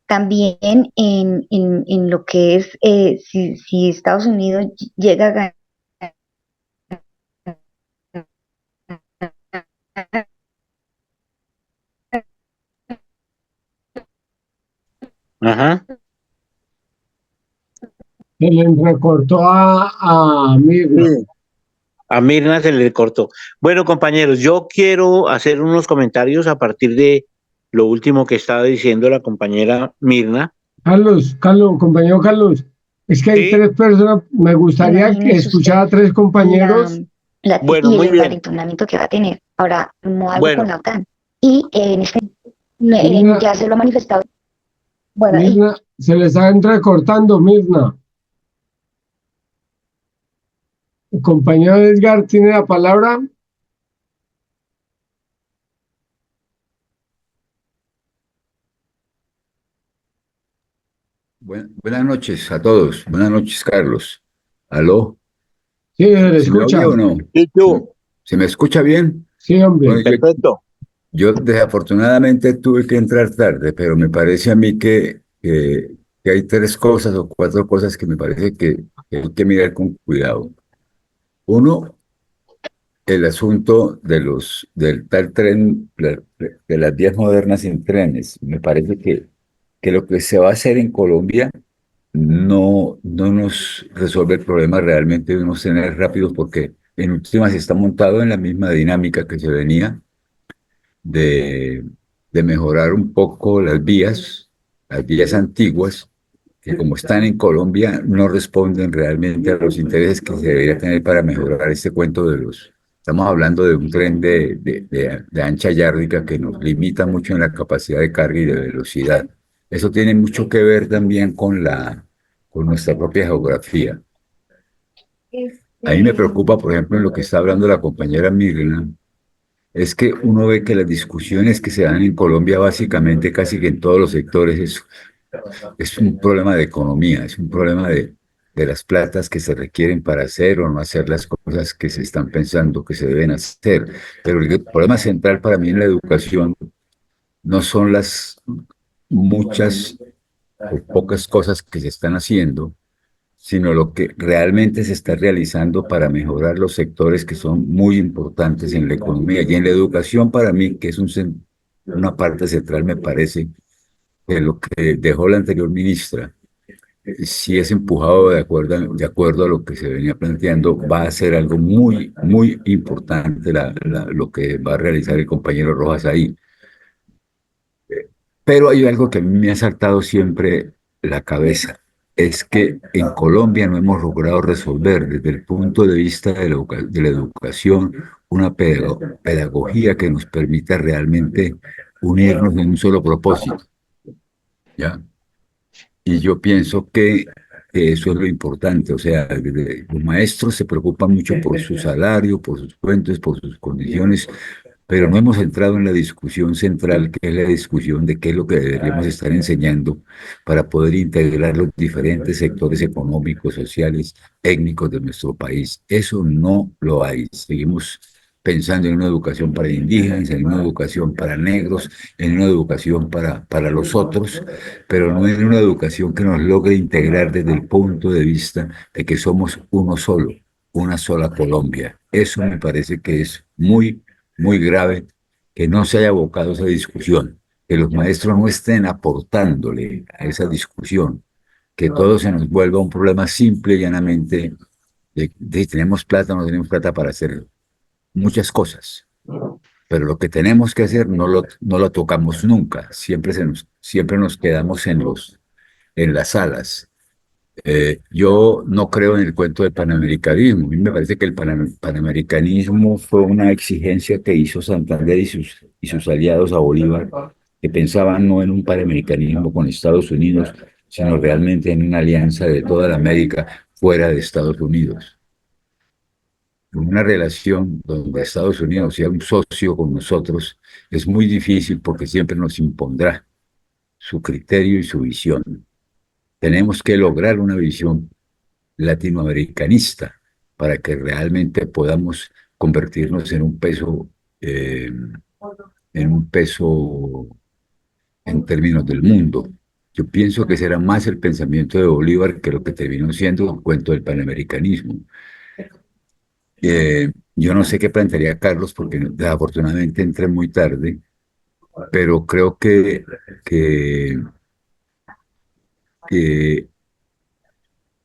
también en lo que es, si Estados Unidos llega a ganar
ajá.
Se le recortó a
Sí.
Mirna.
A Mirna se le cortó. Bueno, compañeros, yo quiero hacer unos comentarios a partir de lo último que estaba diciendo la compañera Mirna.
Carlos, compañero Carlos, es que hay
Sí,
tres personas, me gustaría que
imagínense
escuchara a
ustedes
tres
la,
compañeros.
bueno,
y el
muy bien.
envalentonamiento que va a tener. Ahora, no algo con
Bueno,
la OTAN. Y
Mirna,
ya se lo ha manifestado. Bueno,
Mirna, se le está entrecortando, Mirna. El compañero Edgar tiene la palabra.
Buenas noches a todos. Buenas noches, Carlos. ¿Aló?
Sí, se le
¿Se me oye
escucha.
o no?
¿Y tú?
¿Se me escucha bien?
Sí,
Bueno,
hombre.
Perfecto.
yo desafortunadamente tuve que entrar tarde, pero me parece a mí que hay tres cosas o cuatro cosas que me parece que hay que mirar con cuidado. Uno, el asunto del tal tren, de las vías modernas sin trenes. Me parece que lo que se va a hacer en Colombia no nos resuelve el problema realmente de unos trenes rápidos porque en últimas está montado en la misma dinámica que se venía de, de mejorar un poco las vías antiguas, que como están en Colombia no responden realmente a los intereses que se debería tener para mejorar este cuento de los... Estamos hablando de un tren de ancha yárdica que nos limita mucho en la capacidad de carga y de velocidad. Eso tiene mucho que ver también con nuestra propia geografía. A mí me preocupa, por ejemplo, en lo que está hablando la compañera Mirna, es que uno ve que las discusiones que se dan en Colombia, básicamente casi que en todos los sectores, es un problema de economía, es un problema de las platas que se requieren para hacer o no hacer las cosas que se están pensando que se deben hacer. Pero el problema central para mí en la educación no son las muchas o pocas cosas que se están haciendo, sino lo que realmente se está realizando para mejorar los sectores que son muy importantes en la economía. Y en la educación, para mí, que es una parte central, me parece que lo que dejó la anterior ministra, si es empujado de acuerdo a lo que se venía planteando, va a ser algo muy, muy importante lo que va a realizar el compañero Rojas ahí. Pero hay algo que a mí me ha saltado siempre la cabeza, es que en Colombia no hemos logrado resolver desde el punto de vista de la educación una pedagogía que nos permita realmente unirnos en un solo propósito, ¿ya? Y yo pienso que eso es lo importante, o sea, los maestros se preocupan mucho por su salario, por sus fuentes, por sus condiciones, pero no hemos entrado en la discusión central, que es la discusión de qué es lo que deberíamos estar enseñando para poder integrar los diferentes sectores económicos, sociales, étnicos de nuestro país. Eso no lo hay. Seguimos pensando en una educación para indígenas, en una educación para negros, en una educación para los otros, pero no en una educación que nos logre integrar desde el punto de vista de que somos uno solo, una sola Colombia. Eso me parece que es muy, muy grave que no se haya abocado a esa discusión, que los maestros no estén aportándole a esa discusión, que todo se nos vuelva un problema simple y llanamente de tenemos plata o no tenemos plata para hacer muchas cosas, pero lo que tenemos que hacer no lo tocamos nunca, siempre nos quedamos en las salas. Yo no creo en el cuento del panamericanismo. A mí me parece que el panamericanismo fue una exigencia que hizo Santander y sus aliados a Bolívar, que pensaban no en un panamericanismo con Estados Unidos, sino realmente en una alianza de toda la América fuera de Estados Unidos. En una relación donde Estados Unidos sea un socio con nosotros es muy difícil porque siempre nos impondrá su criterio y su visión. Tenemos que lograr una visión latinoamericanista para que realmente podamos convertirnos en un peso en términos del mundo. Yo pienso que será más el pensamiento de Bolívar que lo que terminó siendo un cuento del panamericanismo. Yo no sé qué plantearía Carlos porque desafortunadamente entré muy tarde, pero creo que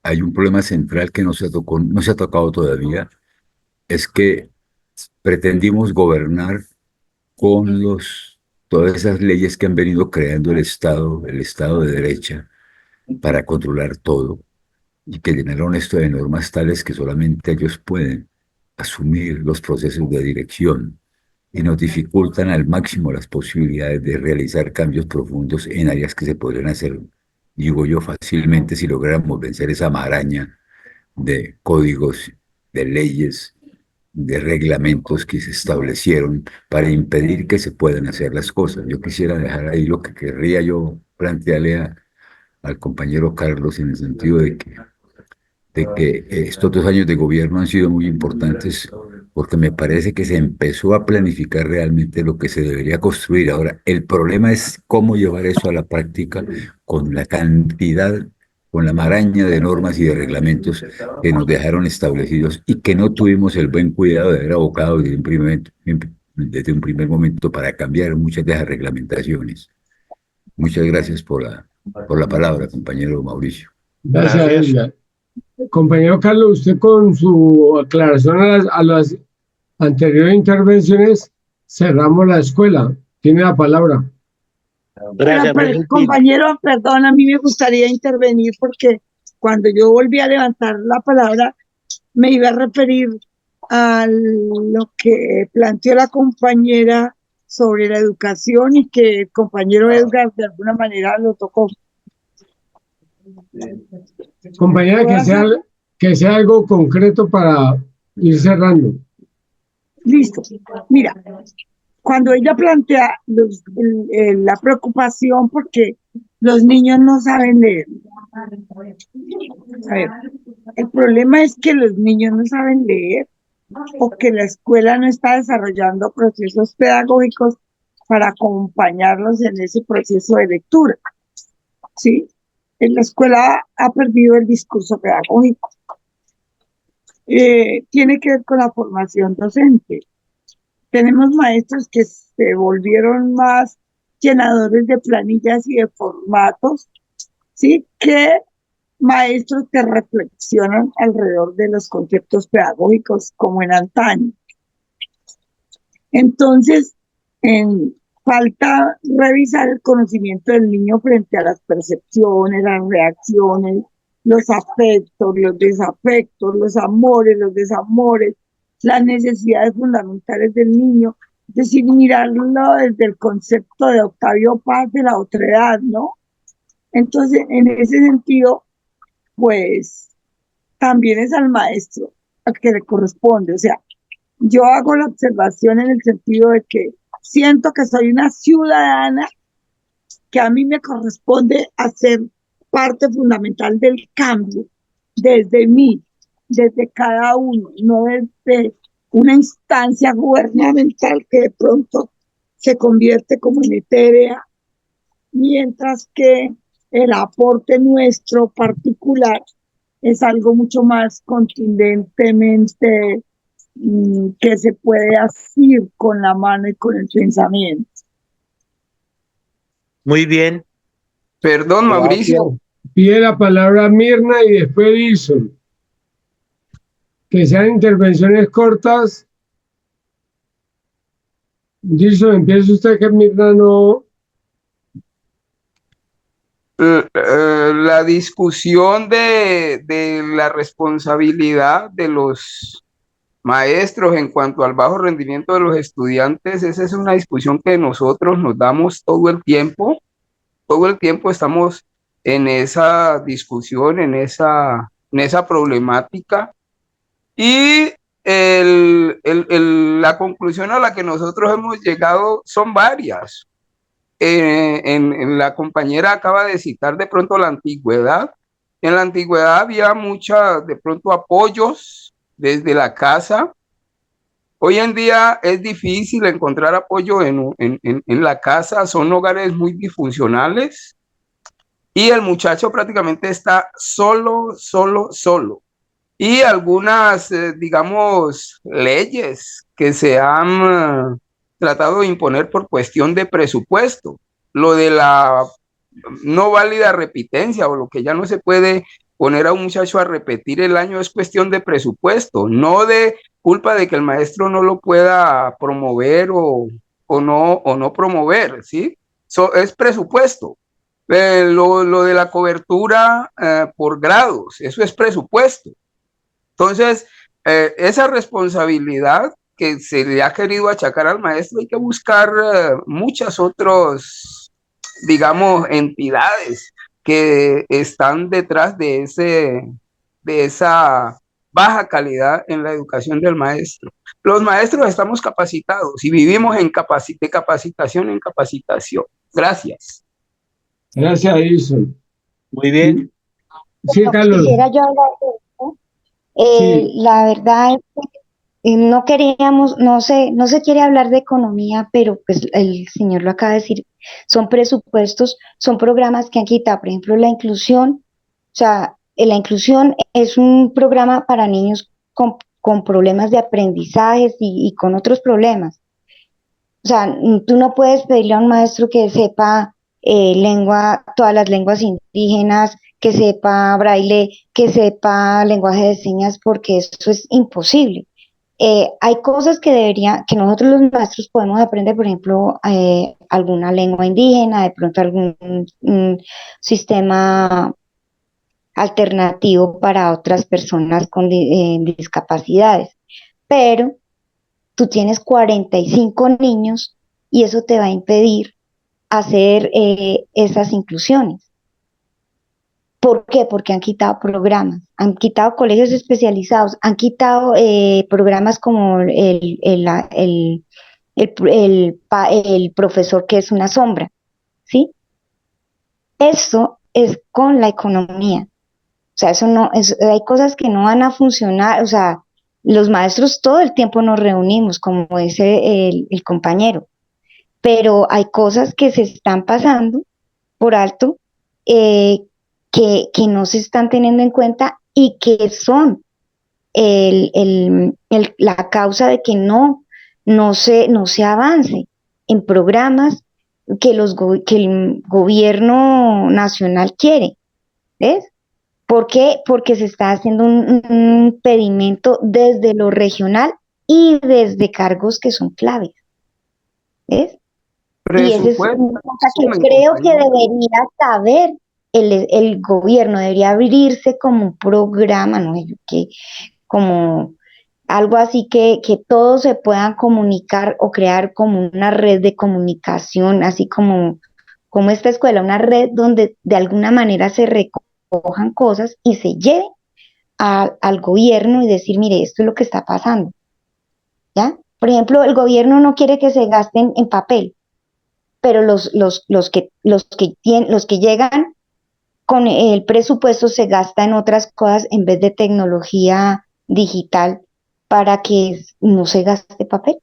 hay un problema central que no se ha tocado todavía, es que pretendimos gobernar con todas esas leyes que han venido creando el Estado de derecha para controlar todo y que llenaron esto de normas tales que solamente ellos pueden asumir los procesos de dirección y nos dificultan al máximo las posibilidades de realizar cambios profundos en áreas que se podrían hacer, digo yo, fácilmente si lográramos vencer esa maraña de códigos, de leyes, de reglamentos que se establecieron para impedir que se puedan hacer las cosas. Yo quisiera dejar ahí lo que querría yo plantearle al compañero Carlos en el sentido de que estos 2 años de gobierno han sido muy importantes porque me parece que se empezó a planificar realmente lo que se debería construir. Ahora, el problema es cómo llevar eso a la práctica con la cantidad, con la maraña de normas y de reglamentos que nos dejaron establecidos y que no tuvimos el buen cuidado de haber abocado desde un primer momento para cambiar muchas de esas reglamentaciones. Muchas gracias por la palabra, compañero Mauricio.
Gracias,
Gracias.
Edgar. Compañero Carlos, usted con su aclaración a las anteriores intervenciones, cerramos la escuela. Tiene la palabra.
Gracias,
Pero,
Melvin.
compañero, perdón, a mí me gustaría intervenir porque cuando yo volví a levantar la palabra, me iba a referir a lo que planteó la compañera sobre la educación y que el compañero Edgar de alguna manera lo tocó.
Compañera, que sea algo concreto para ir cerrando.
Listo. Mira, cuando ella plantea la preocupación porque los niños no saben leer. A ver, el problema es que los niños no saben leer o que la escuela no está desarrollando procesos pedagógicos para acompañarlos en ese proceso de lectura. ¿Sí? En la escuela ha perdido el discurso pedagógico. Tiene que ver con la formación docente. Tenemos maestros que se volvieron más llenadores de planillas y de formatos, ¿sí? Que maestros que reflexionan alrededor de los conceptos pedagógicos como en antaño. Entonces, falta revisar el conocimiento del niño frente a las percepciones, las reacciones, los afectos, los desafectos, los amores, los desamores, las necesidades fundamentales del niño. Es decir, mirarlo desde el concepto de Octavio Paz de la otredad, ¿no? Entonces, en ese sentido, pues, también es al maestro al que le corresponde. O sea, yo hago la observación en el sentido de que siento que soy una ciudadana, que a mí me corresponde hacer parte fundamental del cambio desde mí, desde cada uno, no desde una instancia gubernamental que de pronto se convierte como en etérea, mientras que el aporte nuestro particular es algo mucho más contundentemente que se puede hacer con la mano y con el pensamiento.
Muy bien.
Perdón, Mauricio.
Pide la palabra Mirna y después Wilson. Que sean intervenciones cortas. Wilson, empieza usted, que Mirna no.
La discusión de la responsabilidad de los maestros en cuanto al bajo rendimiento de los estudiantes, esa es una discusión que nosotros nos damos todo el tiempo estamos en esa discusión, en esa problemática, y la conclusión a la que nosotros hemos llegado son varias. La compañera acaba de citar de pronto la antigüedad. En la antigüedad había de pronto apoyos desde la casa. Hoy en día es difícil encontrar apoyo en la casa, son hogares muy disfuncionales y el muchacho prácticamente está solo. Y algunas, digamos, leyes que se han tratado de imponer por cuestión de presupuesto, lo de la no válida repitencia o lo que ya no se puede poner a un muchacho a repetir el año es cuestión de presupuesto, no de culpa de que el maestro no lo pueda promover o no promover, ¿sí? Es presupuesto. Lo de la cobertura por grados, eso es presupuesto. Entonces, esa responsabilidad que se le ha querido achacar al maestro, hay que buscar muchas otras, digamos, entidades que están detrás de esa baja calidad en la educación del maestro. Los maestros estamos capacitados y vivimos de capacitación en capacitación. Gracias.
Gracias, Wilson.
Muy bien.
Sí, Carlos.
Quisiera yo hablar de esto.
Sí,
La verdad es que no queríamos, no se quiere hablar de economía, pero pues el señor lo acaba de decir, son presupuestos, son programas que han quitado, por ejemplo, la inclusión, o sea, la inclusión es un programa para niños con problemas de aprendizajes y con otros problemas. O sea, tú no puedes pedirle a un maestro que sepa todas las lenguas indígenas, que sepa braille, que sepa lenguaje de señas, porque eso es imposible. Hay cosas que nosotros los maestros podemos aprender, por ejemplo, alguna lengua indígena, de pronto algún sistema alternativo para otras personas con discapacidades. Pero tú tienes 45 niños y eso te va a impedir hacer esas inclusiones. ¿Por qué? Porque han quitado programas, han quitado colegios especializados, han quitado programas como el profesor que es una sombra, ¿sí? Eso es con la economía. O sea, eso no, hay cosas que no van a funcionar, o sea, los maestros todo el tiempo nos reunimos, como dice el compañero, pero hay cosas que se están pasando por alto, eh, que no se están teniendo en cuenta y que son la causa de que no se avance en programas que el gobierno nacional quiere. ¿Ves? ¿Por qué? Porque se está haciendo un pedimento desde lo regional y desde cargos que son claves. ¿Ves? Y esa es
Presupuesto,
una cosa que
asumen,
creo que
compañero.
debería saber el gobierno, debería abrirse como un programa, ¿no? Como algo así que todos se puedan comunicar o crear como una red de comunicación, así como esta escuela, una red donde de alguna manera se recojan cosas y se lleven al gobierno y decir, mire, esto es lo que está pasando, ¿ya? Por ejemplo, el gobierno no quiere que se gasten en papel, pero los que llegan con el presupuesto se gasta en otras cosas en vez de tecnología digital para que no se gaste papel.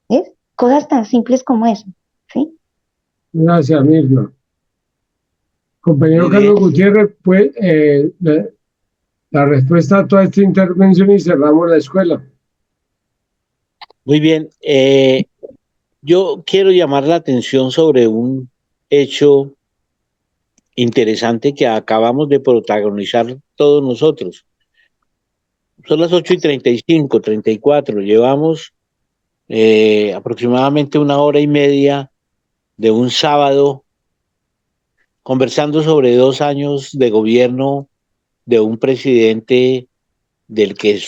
¿Ves? Cosas tan simples como eso, ¿sí?
gracias, Mirna. Compañero
Muy bien,
Carlos Gutiérrez, pues la respuesta a toda esta intervención y cerramos la escuela.
muy bien. Yo quiero llamar la atención sobre un hecho interesante que acabamos de protagonizar todos nosotros. Son las 8:35, 34. Llevamos aproximadamente una hora y media de un sábado conversando sobre 2 años de gobierno de un presidente del que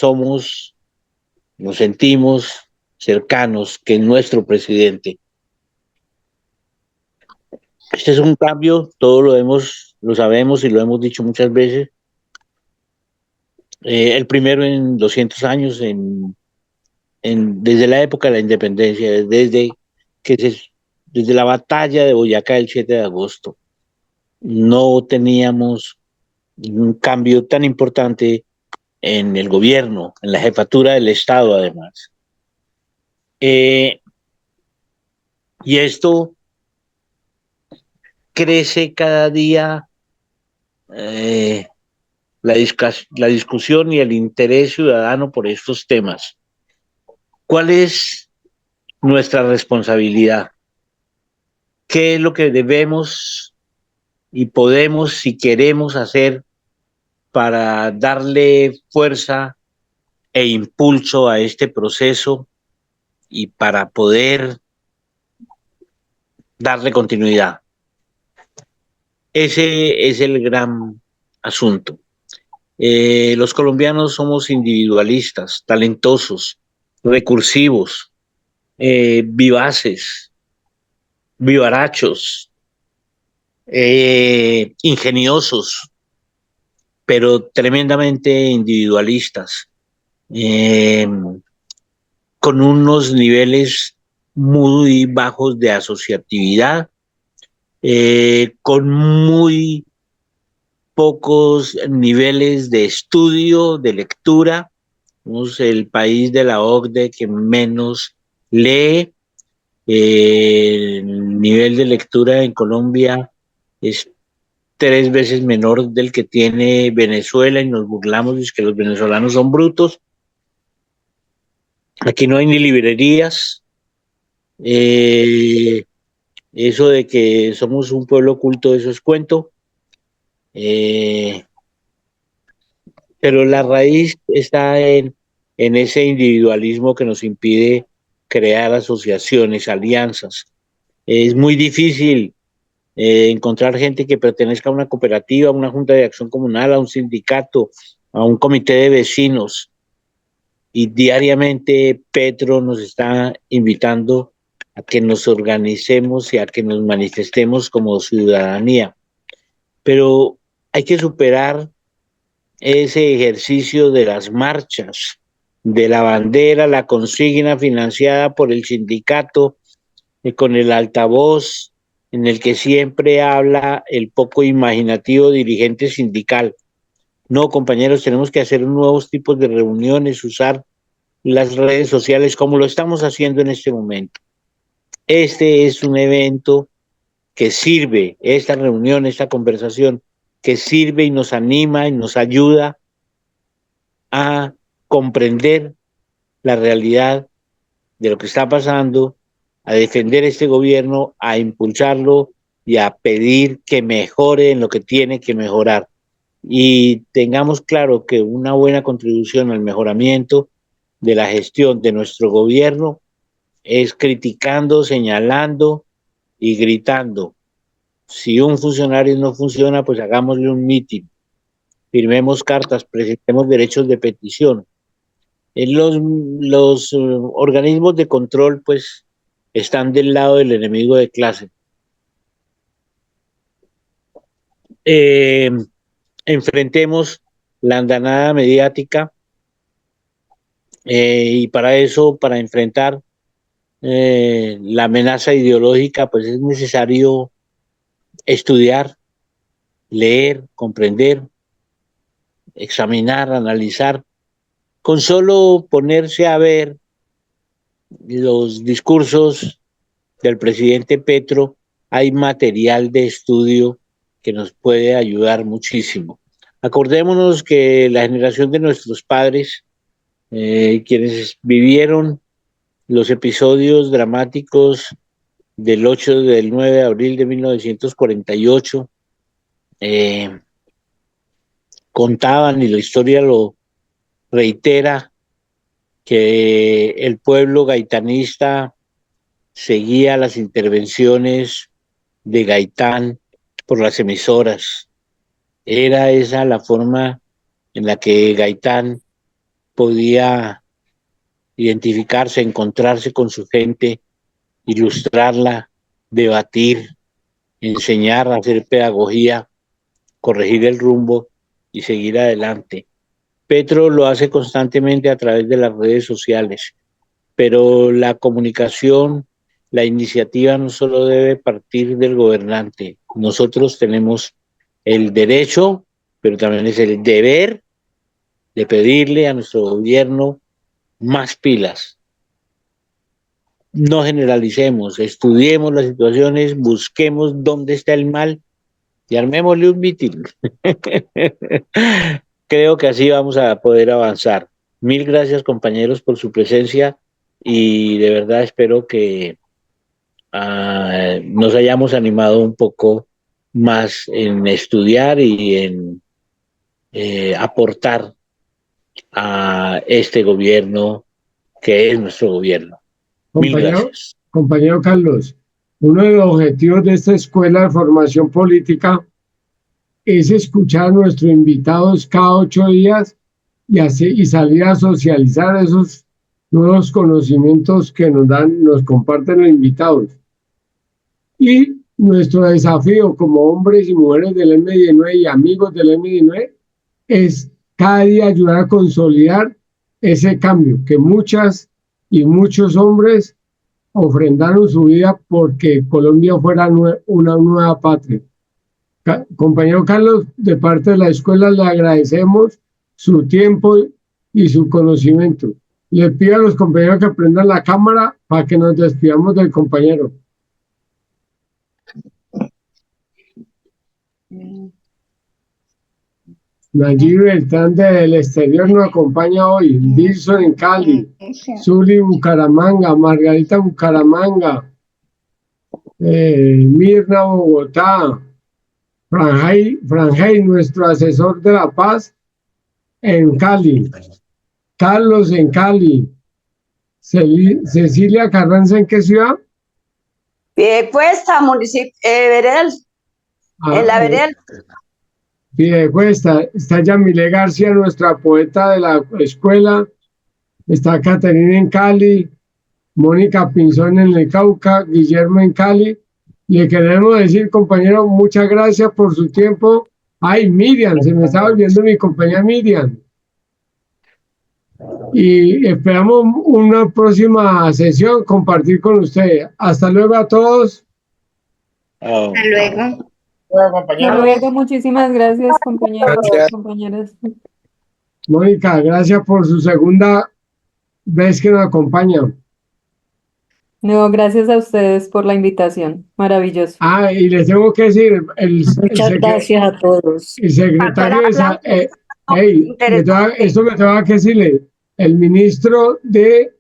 nos sentimos cercanos, que es nuestro presidente. Este es un cambio, todos lo sabemos y lo hemos dicho muchas veces. El primero en 200 años, desde la época de la independencia, desde la batalla de Boyacá el 7 de agosto. No teníamos un cambio tan importante en el gobierno, en la jefatura del Estado, además. Y esto crece cada día la discusión y el interés ciudadano por estos temas. ¿Cuál es nuestra responsabilidad? ¿Qué es lo que debemos y podemos, si queremos, hacer para darle fuerza e impulso a este proceso y para poder darle continuidad? Ese es el gran asunto. Los colombianos somos individualistas, talentosos, recursivos, vivaces, vivarachos, ingeniosos, pero tremendamente individualistas, eh, con unos niveles muy bajos de asociatividad, con muy pocos niveles de estudio, de lectura. Somos el país de la OCDE que menos lee. El nivel de lectura en Colombia es 3 veces menor del que tiene Venezuela y nos burlamos de que los venezolanos son brutos. Aquí no hay ni librerías. Eso de que somos un pueblo culto, eso es cuento. Pero la raíz está en ese individualismo que nos impide crear asociaciones, alianzas. Es muy difícil encontrar gente que pertenezca a una cooperativa, a una junta de acción comunal, a un sindicato, a un comité de vecinos. Y diariamente Petro nos está invitando a que nos organicemos y a que nos manifestemos como ciudadanía. Pero hay que superar ese ejercicio de las marchas, de la bandera, la consigna financiada por el sindicato, con el altavoz en el que siempre habla el poco imaginativo dirigente sindical. No, compañeros, tenemos que hacer nuevos tipos de reuniones, usar las redes sociales como lo estamos haciendo en este momento. Este es un evento que sirve, esta reunión, esta conversación, que sirve y nos anima y nos ayuda a comprender la realidad de lo que está pasando, a defender este gobierno, a impulsarlo y a pedir que mejore en lo que tiene que mejorar. Y tengamos claro que una buena contribución al mejoramiento de la gestión de nuestro gobierno es criticando, señalando y gritando. Si un funcionario no funciona, pues hagámosle un mitin, firmemos cartas, presentemos derechos de petición. Los organismos de control, pues, están del lado del enemigo de clase. Enfrentemos la andanada mediática y para eso, para enfrentar la amenaza ideológica, pues es necesario estudiar, leer, comprender, examinar, analizar. Con solo ponerse a ver los discursos del presidente Petro, hay material de estudio que nos puede ayudar muchísimo. Acordémonos que la generación de nuestros padres, quienes vivieron los episodios dramáticos del 9 de abril de 1948, contaban, y la historia lo reitera, que el pueblo gaitanista seguía las intervenciones de Gaitán por las emisoras. Era esa la forma en la que Gaitán podía identificarse, encontrarse con su gente, ilustrarla, debatir, enseñar, hacer pedagogía, corregir el rumbo y seguir adelante. Petro lo hace constantemente a través de las redes sociales, pero la comunicación, la iniciativa no solo debe partir del gobernante. Nosotros tenemos el derecho, pero también es el deber de pedirle a nuestro gobierno más pilas. No generalicemos, estudiemos las situaciones, busquemos dónde está el mal y armémosle un mitin. Creo que así vamos a poder avanzar. Mil gracias, compañeros, por su presencia y de verdad espero que nos hayamos animado un poco más en estudiar y en aportar a este gobierno que es nuestro gobierno. Mil gracias.
Compañero Carlos, uno de los objetivos de esta escuela de formación política es escuchar a nuestros invitados cada 8 días y salir a socializar esos nuevos conocimientos que nos comparten los invitados. Y nuestro desafío como hombres y mujeres del M19 y amigos del M19 es cada día ayudar a consolidar ese cambio que muchas y muchos hombres ofrendaron su vida porque Colombia fuera una nueva patria. Compañero Carlos, de parte de la escuela le agradecemos su tiempo y su conocimiento. Le pido a los compañeros que prendan la cámara para que nos despidamos del compañero. Nayib Beltrán del exterior nos acompaña hoy. Wilson en Cali, Zuli Bucaramanga, Margarita Bucaramanga, Mirna Bogotá, Franjay, nuestro asesor de la paz en Cali, Carlos en Cali, Cecilia Carranza, ¿en qué ciudad?
Cuesta, municipio, Vereda, en la Vereda.
Piedecuesta, está Yamile García, nuestra poeta de la escuela, está Caterina en Cali, Mónica Pinzón en el Cauca, Guillermo en Cali. Le queremos decir, compañero, muchas gracias por su tiempo. Ay, Miriam, se me estaba olvidando mi compañera Miriam. Y esperamos una próxima sesión compartir con usted. Hasta luego a todos.
Hasta luego.
Hasta luego, muchísimas gracias, compañeros, compañeras.
Mónica, gracias por su segunda vez que nos acompaña.
No, gracias a ustedes por la invitación. Maravilloso.
Ah, y les tengo que decir,
Muchas gracias a todos.
el secretario de esto me tengo que decirle, el ministro de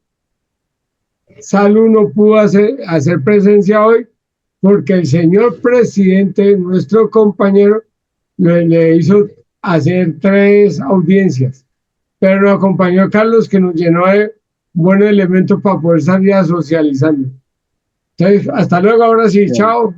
Salud no pudo hacer presencia hoy porque el señor presidente, nuestro compañero, le hizo hacer 3 audiencias, pero nos acompañó Carlos, que nos llenó de buenos elementos para poder salir a socializar. Entonces, hasta luego, ahora sí, chao.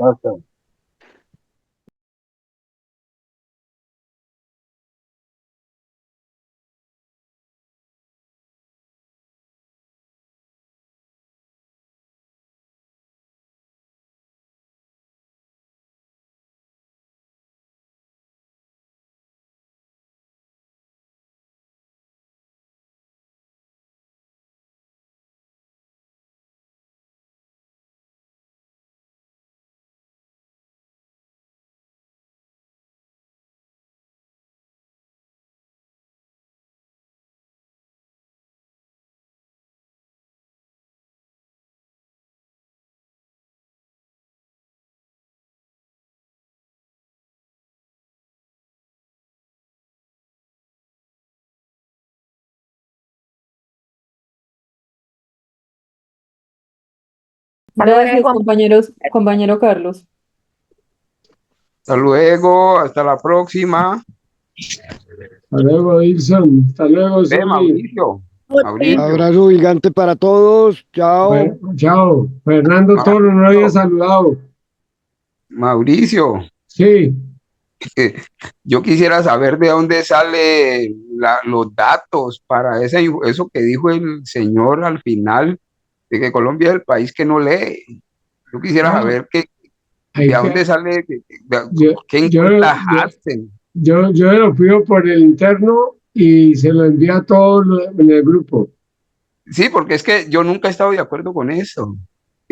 Gracias, compañeros, compañero Carlos.
Hasta luego, hasta la próxima.
Hasta luego, Wilson. Hasta luego, Zuli.
Mauricio.
Abrazo gigante para todos. Chao.
Chao. Fernando Toro, no lo había saludado.
Mauricio.
Sí.
Yo quisiera saber de dónde sale los datos para eso que dijo el señor al final, de que Colombia es el país que no lee. Yo quisiera saber de dónde sale, qué encuentra Hansen.
Yo lo pido por el interno y se lo envía a todos en el grupo.
Sí, porque es que yo nunca he estado de acuerdo con eso.